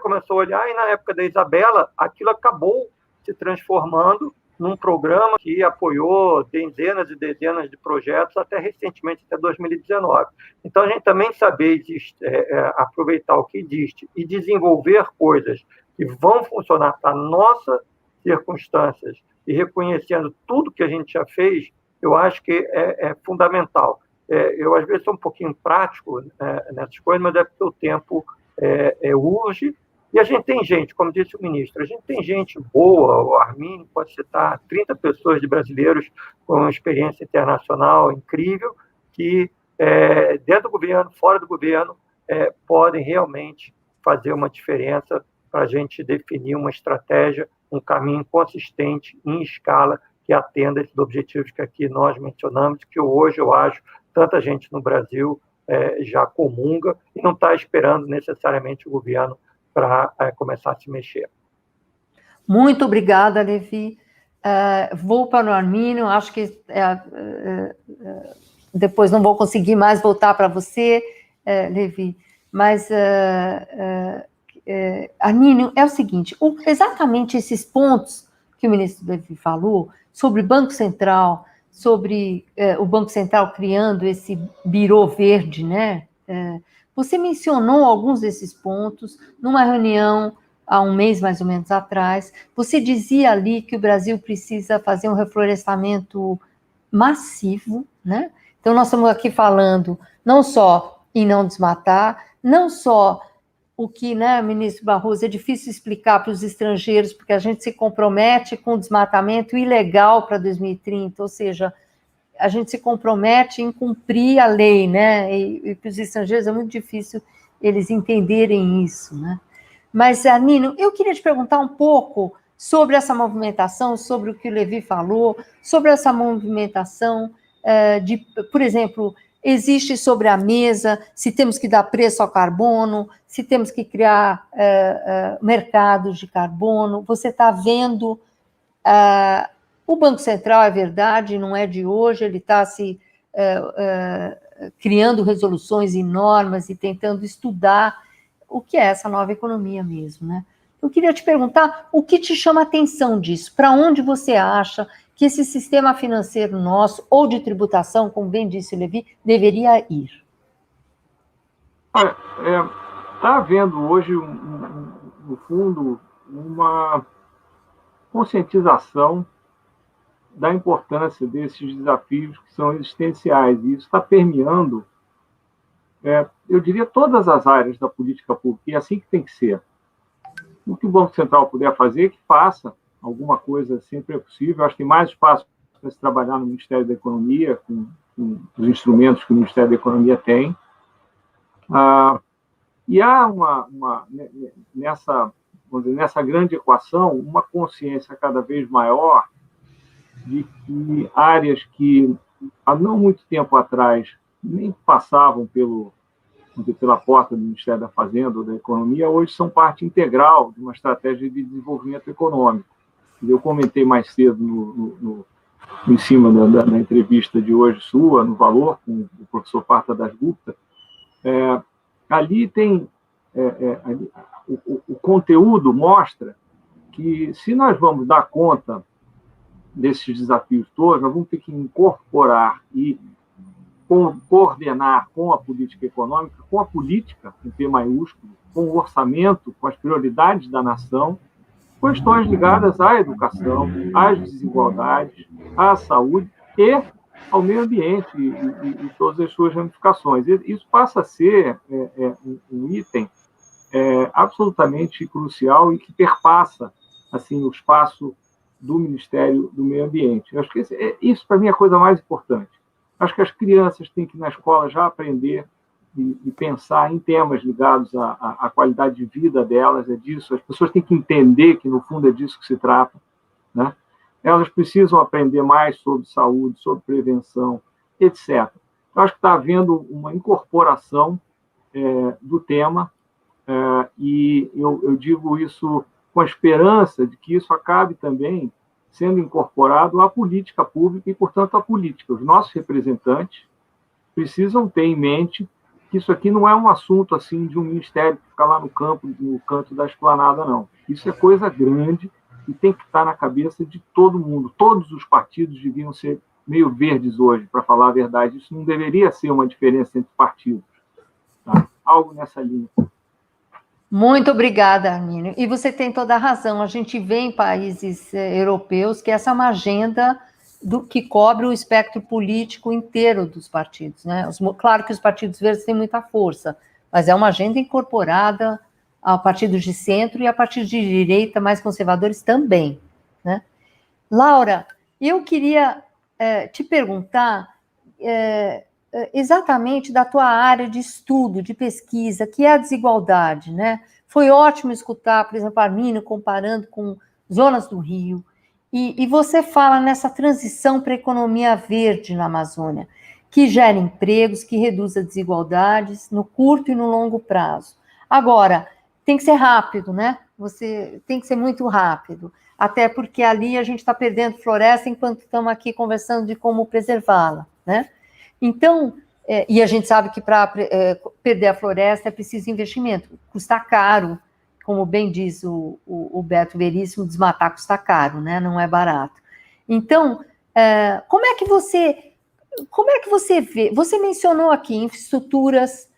começou a olhar, e na época da Isabela, aquilo acabou se transformando num programa que apoiou dezenas e dezenas de projetos até recentemente, até 2019. Então, a gente também saber aproveitar o que existe e desenvolver coisas que vão funcionar para nossas circunstâncias e reconhecendo tudo que a gente já fez, eu acho que é fundamental. Eu, às vezes, sou um pouquinho prático nessas coisas, mas é porque o tempo urge. E a gente tem gente, como disse o ministro, a gente tem gente boa, o Arminio pode citar 30 pessoas de brasileiros com uma experiência internacional incrível, que dentro do governo, fora do governo, podem realmente fazer uma diferença para a gente definir uma estratégia, um caminho consistente, em escala, que atenda esses objetivos que aqui nós mencionamos, que hoje eu acho tanta gente no Brasil já comunga e não está esperando necessariamente o governo para começar a se mexer. Muito obrigada, Levi. Vou para o Arminio, acho que depois não vou conseguir mais voltar para você, Levi, mas, Arminio, é o seguinte, exatamente esses pontos que o ministro Levi falou, sobre o Banco Central, sobre o Banco Central criando esse birô verde, né? Você mencionou alguns desses pontos numa reunião há um mês, mais ou menos, atrás. Você dizia ali que o Brasil precisa fazer um reflorestamento massivo, né? Então, nós estamos aqui falando não só em não desmatar, não só o que, né, ministro Barroso, é difícil explicar para os estrangeiros, porque a gente se compromete com o desmatamento ilegal para 2030, ou seja, a gente se compromete em cumprir a lei, né? E para os estrangeiros é muito difícil eles entenderem isso, né? Mas, Arminio, eu queria te perguntar um pouco sobre essa movimentação, sobre o que o Levi falou, sobre essa movimentação por exemplo, existe sobre a mesa se temos que dar preço ao carbono, se temos que criar mercados de carbono. Você está vendo... o Banco Central, é verdade, não é de hoje, ele está se criando resoluções e normas e tentando estudar o que é essa nova economia mesmo, né? Eu queria te perguntar o que te chama a atenção disso, para onde você acha que esse sistema financeiro nosso, ou de tributação, como bem disse o Levi, deveria ir? Está havendo hoje, no fundo, uma conscientização da importância desses desafios que são existenciais, e isso está permeando, eu diria, todas as áreas da política pública, e é assim que tem que ser. O que o Banco Central puder fazer, que faça alguma coisa, sempre é possível. Acho que tem mais espaço para se trabalhar no Ministério da Economia, com os instrumentos que o Ministério da Economia tem. E há nessa grande equação, uma consciência cada vez maior de que áreas que, há não muito tempo atrás, nem passavam pela porta do Ministério da Fazenda ou da Economia, hoje são parte integral de uma estratégia de desenvolvimento econômico. Eu comentei mais cedo, em cima da entrevista de hoje sua, no Valor, com o professor Partha Dasgupta, ali tem... o conteúdo mostra que, se nós vamos dar conta desses desafios todos, nós vamos ter que incorporar e coordenar com a política econômica, com a política, com P maiúsculo, com o orçamento, com as prioridades da nação, questões ligadas à educação, às desigualdades, à saúde e ao meio ambiente e todas as suas ramificações. Isso passa a ser um item absolutamente crucial e que perpassa assim, o espaço do Ministério do Meio Ambiente. Eu acho que isso, para mim, é a coisa mais importante. Acho que as crianças têm que, na escola, já aprender e pensar em temas ligados à qualidade de vida delas, é disso. As pessoas têm que entender que, no fundo, é disso que se trata, né? Elas precisam aprender mais sobre saúde, sobre prevenção, etc. Eu acho que está havendo uma incorporação do tema, e eu digo isso com a esperança de que isso acabe também sendo incorporado à política pública e, portanto, à política. Os nossos representantes precisam ter em mente que isso aqui não é um assunto assim de um ministério que fica lá no canto da esplanada, não. Isso é coisa grande e tem que estar na cabeça de todo mundo. Todos os partidos deviam ser meio verdes hoje, para falar a verdade. Isso não deveria ser uma diferença entre partidos. Tá? Algo nessa linha. Muito obrigada, Armínio. E você tem toda a razão. A gente vê em países europeus que essa é uma agenda que cobre o espectro político inteiro dos partidos, né? Claro que os partidos verdes têm muita força, mas é uma agenda incorporada a partidos de centro e a partidos de direita mais conservadores também, né? Laura, eu queria te perguntar exatamente da tua área de estudo, de pesquisa, que é a desigualdade, né? Foi ótimo escutar, por exemplo, Armínio comparando com zonas do Rio, e você fala nessa transição para a economia verde na Amazônia, que gera empregos, que reduz as desigualdades no curto e no longo prazo. Agora, tem que ser rápido, né? Você tem que ser muito rápido, até porque ali a gente está perdendo floresta enquanto estamos aqui conversando de como preservá-la, né? Então, e a gente sabe que para perder a floresta é preciso investimento, custa caro, como bem diz o Beto Veríssimo, desmatar custa caro, né? Não é barato. Então, como é que você vê? Você mencionou aqui infraestruturas,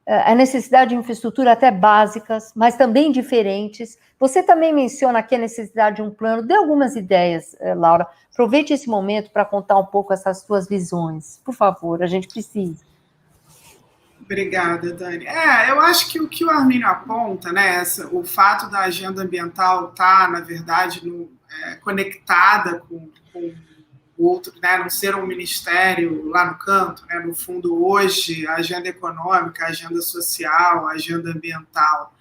a necessidade de infraestrutura até básicas, mas também diferentes. Você também menciona aqui a necessidade de um plano. Dê algumas ideias, Laura. Aproveite esse momento para contar um pouco essas suas visões. Por favor, a gente precisa. Obrigada, Dani. Eu acho que o que o Armínio aponta, né, o fato da agenda ambiental estar, na verdade, conectada com o outro, né, não ser um ministério lá no canto, né, no fundo, hoje, a agenda econômica, a agenda social, a agenda ambiental,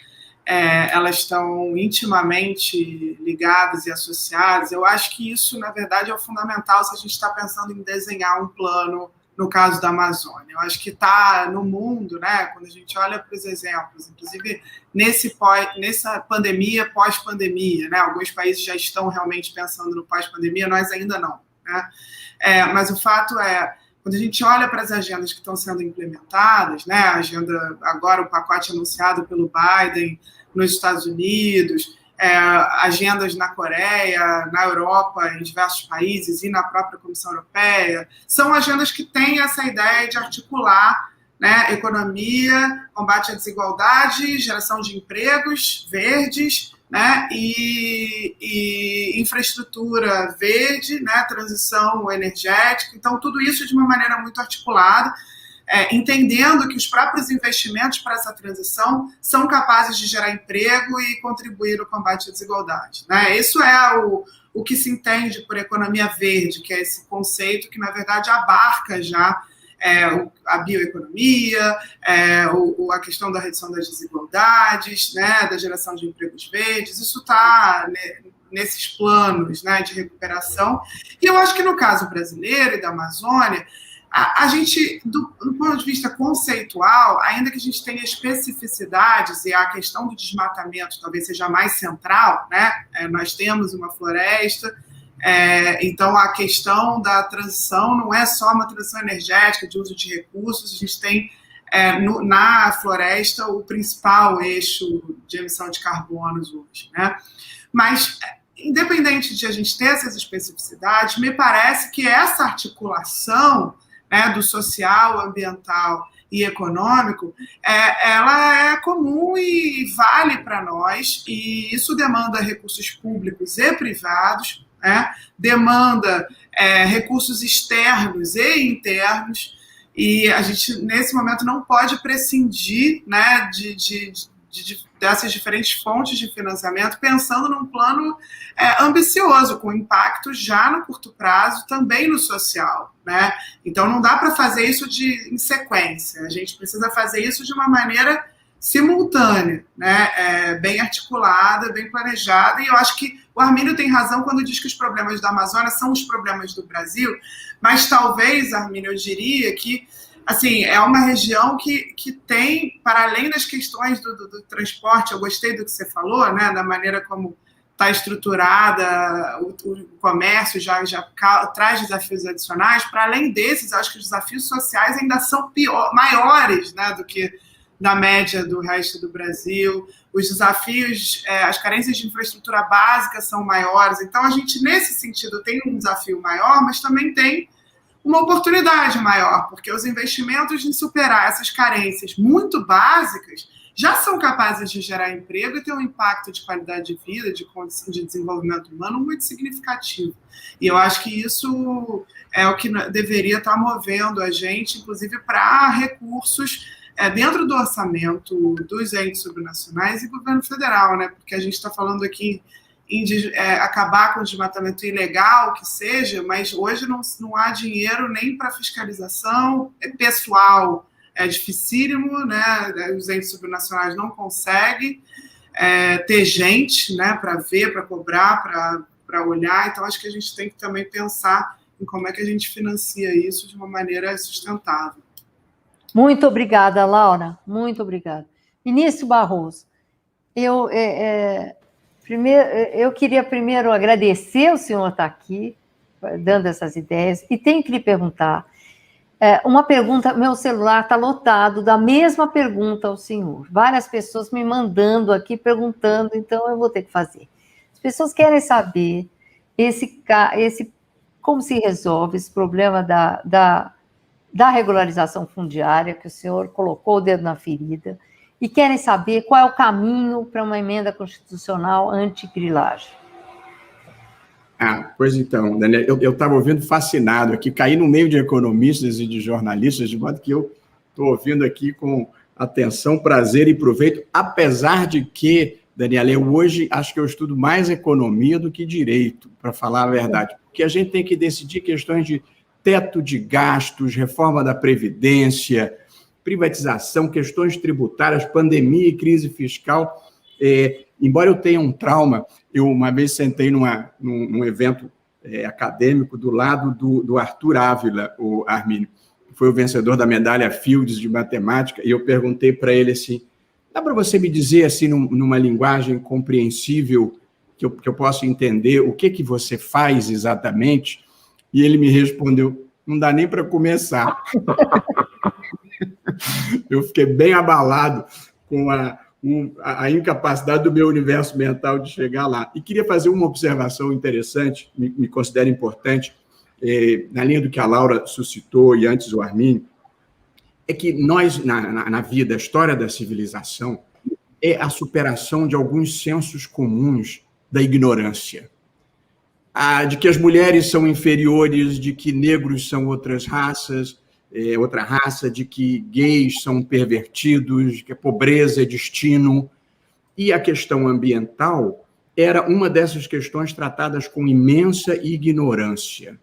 elas estão intimamente ligadas e associadas. Eu acho que isso, na verdade, é o fundamental se a gente está pensando em desenhar um plano no caso da Amazônia. Eu acho que está no mundo, né, quando a gente olha para os exemplos, inclusive nessa pandemia, pós-pandemia, né, alguns países já estão realmente pensando no pós-pandemia, nós ainda não, né? Mas o fato é quando a gente olha para as agendas que estão sendo implementadas, né, a agenda, agora o pacote anunciado pelo Biden nos Estados Unidos, agendas na Coreia, na Europa, em diversos países e na própria Comissão Europeia, são agendas que têm essa ideia de articular, né, economia, combate à desigualdade, geração de empregos verdes, né, e infraestrutura verde, né, transição energética. Então, tudo isso de uma maneira muito articulada, entendendo que os próprios investimentos para essa transição são capazes de gerar emprego e contribuir no combate à desigualdade, né? Isso é o que se entende por economia verde, que é esse conceito que, na verdade, abarca já a bioeconomia, a questão da redução das desigualdades, né, da geração de empregos verdes. Isso está, né, nesses planos, né, de recuperação. E eu acho que no caso brasileiro e da Amazônia, a gente, do ponto de vista conceitual, ainda que a gente tenha especificidades, e a questão do desmatamento talvez seja mais central, né? Nós temos uma floresta, então a questão da transição não é só uma transição energética, de uso de recursos, a gente tem na floresta o principal eixo de emissão de carbonos hoje, né? Mas, independente de a gente ter essas especificidades, me parece que essa articulação, né, do social, ambiental e econômico, ela é comum e vale para nós, e isso demanda recursos públicos e privados, né, demanda recursos externos e internos, e a gente, nesse momento, não pode prescindir, né, dessas diferentes fontes de financiamento, pensando num plano ambicioso, com impacto já no curto prazo, também no social, né? Então, não dá para fazer isso em sequência, a gente precisa fazer isso de uma maneira simultânea, né? Bem articulada, bem planejada, e eu acho que o Armínio tem razão quando diz que os problemas da Amazônia são os problemas do Brasil, mas talvez, Armínio, eu diria que assim, é uma região que tem, para além das questões do transporte, eu gostei do que você falou, né, da maneira como está estruturada, o comércio já traz desafios adicionais. Para além desses, acho que os desafios sociais ainda são maiores, né, do que da média do resto do Brasil. Os desafios, as carências de infraestrutura básica são maiores. Então, a gente, nesse sentido, tem um desafio maior, mas também tem uma oportunidade maior, porque os investimentos em superar essas carências muito básicas já são capazes de gerar emprego e ter um impacto de qualidade de vida, de condição de desenvolvimento humano muito significativo. E eu acho que isso é o que deveria estar movendo a gente, inclusive para recursos dentro do orçamento dos entes subnacionais e governo federal, né? Porque a gente está falando aqui em acabar com o desmatamento ilegal, que seja, mas hoje não há dinheiro nem para fiscalização pessoal, é dificílimo, né? Os entes subnacionais não conseguem ter gente, né, para ver, para cobrar, para olhar, então acho que a gente tem que também pensar em como é que a gente financia isso de uma maneira sustentável. Muito obrigada, Laura, muito obrigada. Ministro Barroso, eu queria primeiro agradecer o senhor estar aqui, dando essas ideias, e tenho que lhe perguntar, uma pergunta, meu celular está lotado da mesma pergunta ao senhor, várias pessoas me mandando aqui, perguntando, então eu vou ter que fazer. As pessoas querem saber como se resolve esse problema da regularização fundiária, que o senhor colocou o dedo na ferida, e querem saber qual é o caminho para uma emenda constitucional anti-grilagem. Pois então, Daniel, eu estava ouvindo fascinado aqui, caí no meio de economistas e de jornalistas, de modo que eu estou ouvindo aqui com atenção, prazer e proveito, apesar de que, Daniel, eu hoje acho que eu estudo mais economia do que direito, para falar a verdade, porque a gente tem que decidir questões de teto de gastos, reforma da Previdência, privatização, questões tributárias, pandemia e crise fiscal. Embora eu tenha um trauma, eu uma vez sentei num evento acadêmico do lado do Arthur Ávila, o Armínio, que foi o vencedor da medalha Fields de matemática, e eu perguntei para ele assim, dá para você me dizer assim, numa linguagem compreensível, que eu possa entender o que você faz exatamente? E ele me respondeu, não dá nem para começar. Eu fiquei bem abalado com a incapacidade do meu universo mental de chegar lá. E queria fazer uma observação interessante, me considero importante, na linha do que a Laura suscitou e antes o Armínio, é que nós, na vida, a história da civilização é a superação de alguns sensos comuns da ignorância. De que as mulheres são inferiores, de que negros são outra raça, de que gays são pervertidos, de que a pobreza é destino. E a questão ambiental era uma dessas questões tratadas com imensa ignorância.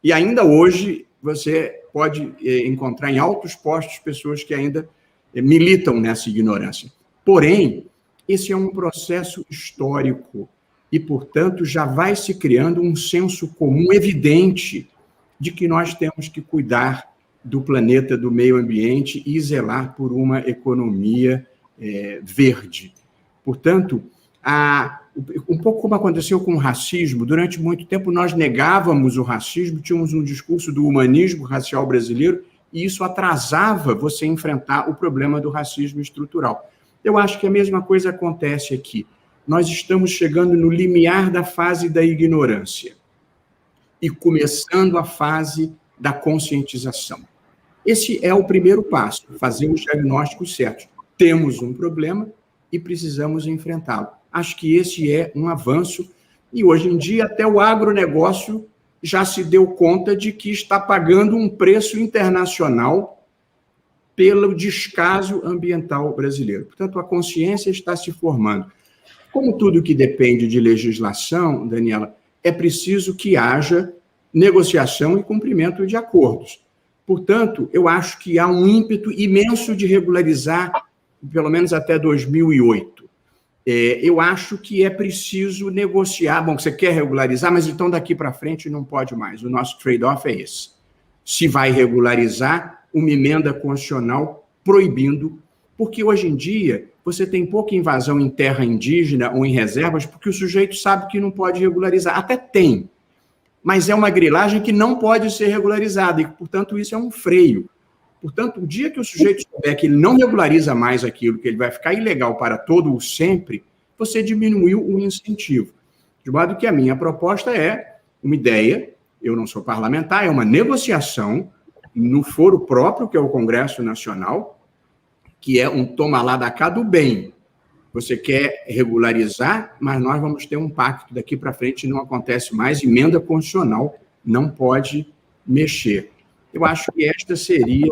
E ainda hoje você pode encontrar em altos postos pessoas que ainda militam nessa ignorância. Porém, esse é um processo histórico e, portanto, já vai se criando um senso comum evidente de que nós temos que cuidar do planeta, do meio ambiente e zelar por uma economia verde. Portanto, um pouco como aconteceu com o racismo, durante muito tempo nós negávamos o racismo, tínhamos um discurso do humanismo racial brasileiro e isso atrasava você enfrentar o problema do racismo estrutural. Eu acho que a mesma coisa acontece aqui. Nós estamos chegando no limiar da fase da ignorância e começando a fase da conscientização. Esse é o primeiro passo, fazer os diagnósticos certos. Temos um problema e precisamos enfrentá-lo. Acho que esse é um avanço e, hoje em dia, até o agronegócio já se deu conta de que está pagando um preço internacional pelo descaso ambiental brasileiro. Portanto, a consciência está se formando. Como tudo que depende de legislação, Daniela, é preciso que haja negociação e cumprimento de acordos. Portanto, eu acho que há um ímpeto imenso de regularizar, pelo menos até 2008. Eu acho que é preciso negociar. Bom, você quer regularizar, mas então daqui para frente não pode mais. O nosso trade-off é esse. Se vai regularizar, uma emenda constitucional proibindo, porque hoje em dia você tem pouca invasão em terra indígena ou em reservas, porque o sujeito sabe que não pode regularizar. Até tem, mas é uma grilagem que não pode ser regularizada, e, portanto, isso é um freio. Portanto, o dia que o sujeito souber que ele não regulariza mais aquilo, que ele vai ficar ilegal para todo o sempre, você diminuiu o incentivo. De modo que a minha proposta é uma ideia, eu não sou parlamentar, é uma negociação no foro próprio, que é o Congresso Nacional, que é um toma lá da cá do bem. Você quer regularizar, mas nós vamos ter um pacto daqui para frente, não acontece mais, emenda constitucional não pode mexer. Eu acho que esta seria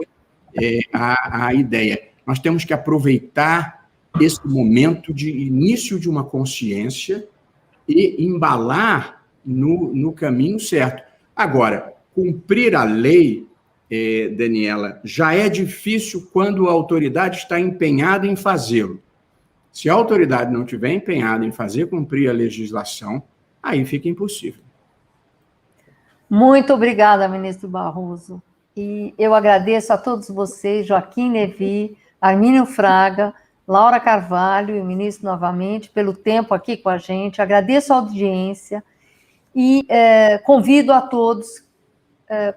a ideia. Nós temos que aproveitar esse momento de início de uma consciência e embalar no caminho certo. Agora, cumprir a lei, Daniela, já é difícil quando a autoridade está empenhada em fazê-lo. Se a autoridade não estiver empenhada em fazer cumprir a legislação, aí fica impossível. Muito obrigada, ministro Barroso. E eu agradeço a todos vocês, Joaquim Levy, Armínio Fraga, Laura Carvalho e o ministro novamente, pelo tempo aqui com a gente. Agradeço a audiência e convido a todos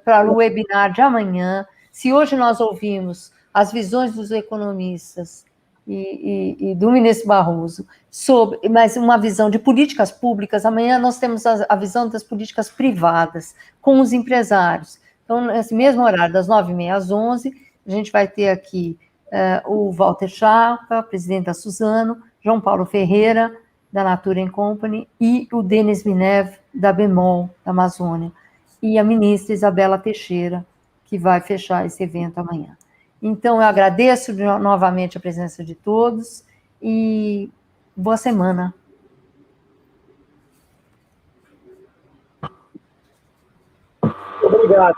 para o webinar de amanhã. Se hoje nós ouvimos as visões dos economistas e do ministro Barroso, mas uma visão de políticas públicas, amanhã nós temos a visão das políticas privadas, com os empresários. Então, nesse mesmo horário, das 9h30 às 11h, a gente vai ter aqui o Walter Chapa, presidente da Suzano, João Paulo Ferreira, da Natura & Company, e o Denis Minev, da Bemol, da Amazônia, e a ministra Isabela Teixeira, que vai fechar esse evento amanhã. Então, eu agradeço novamente a presença de todos e boa semana. Obrigado.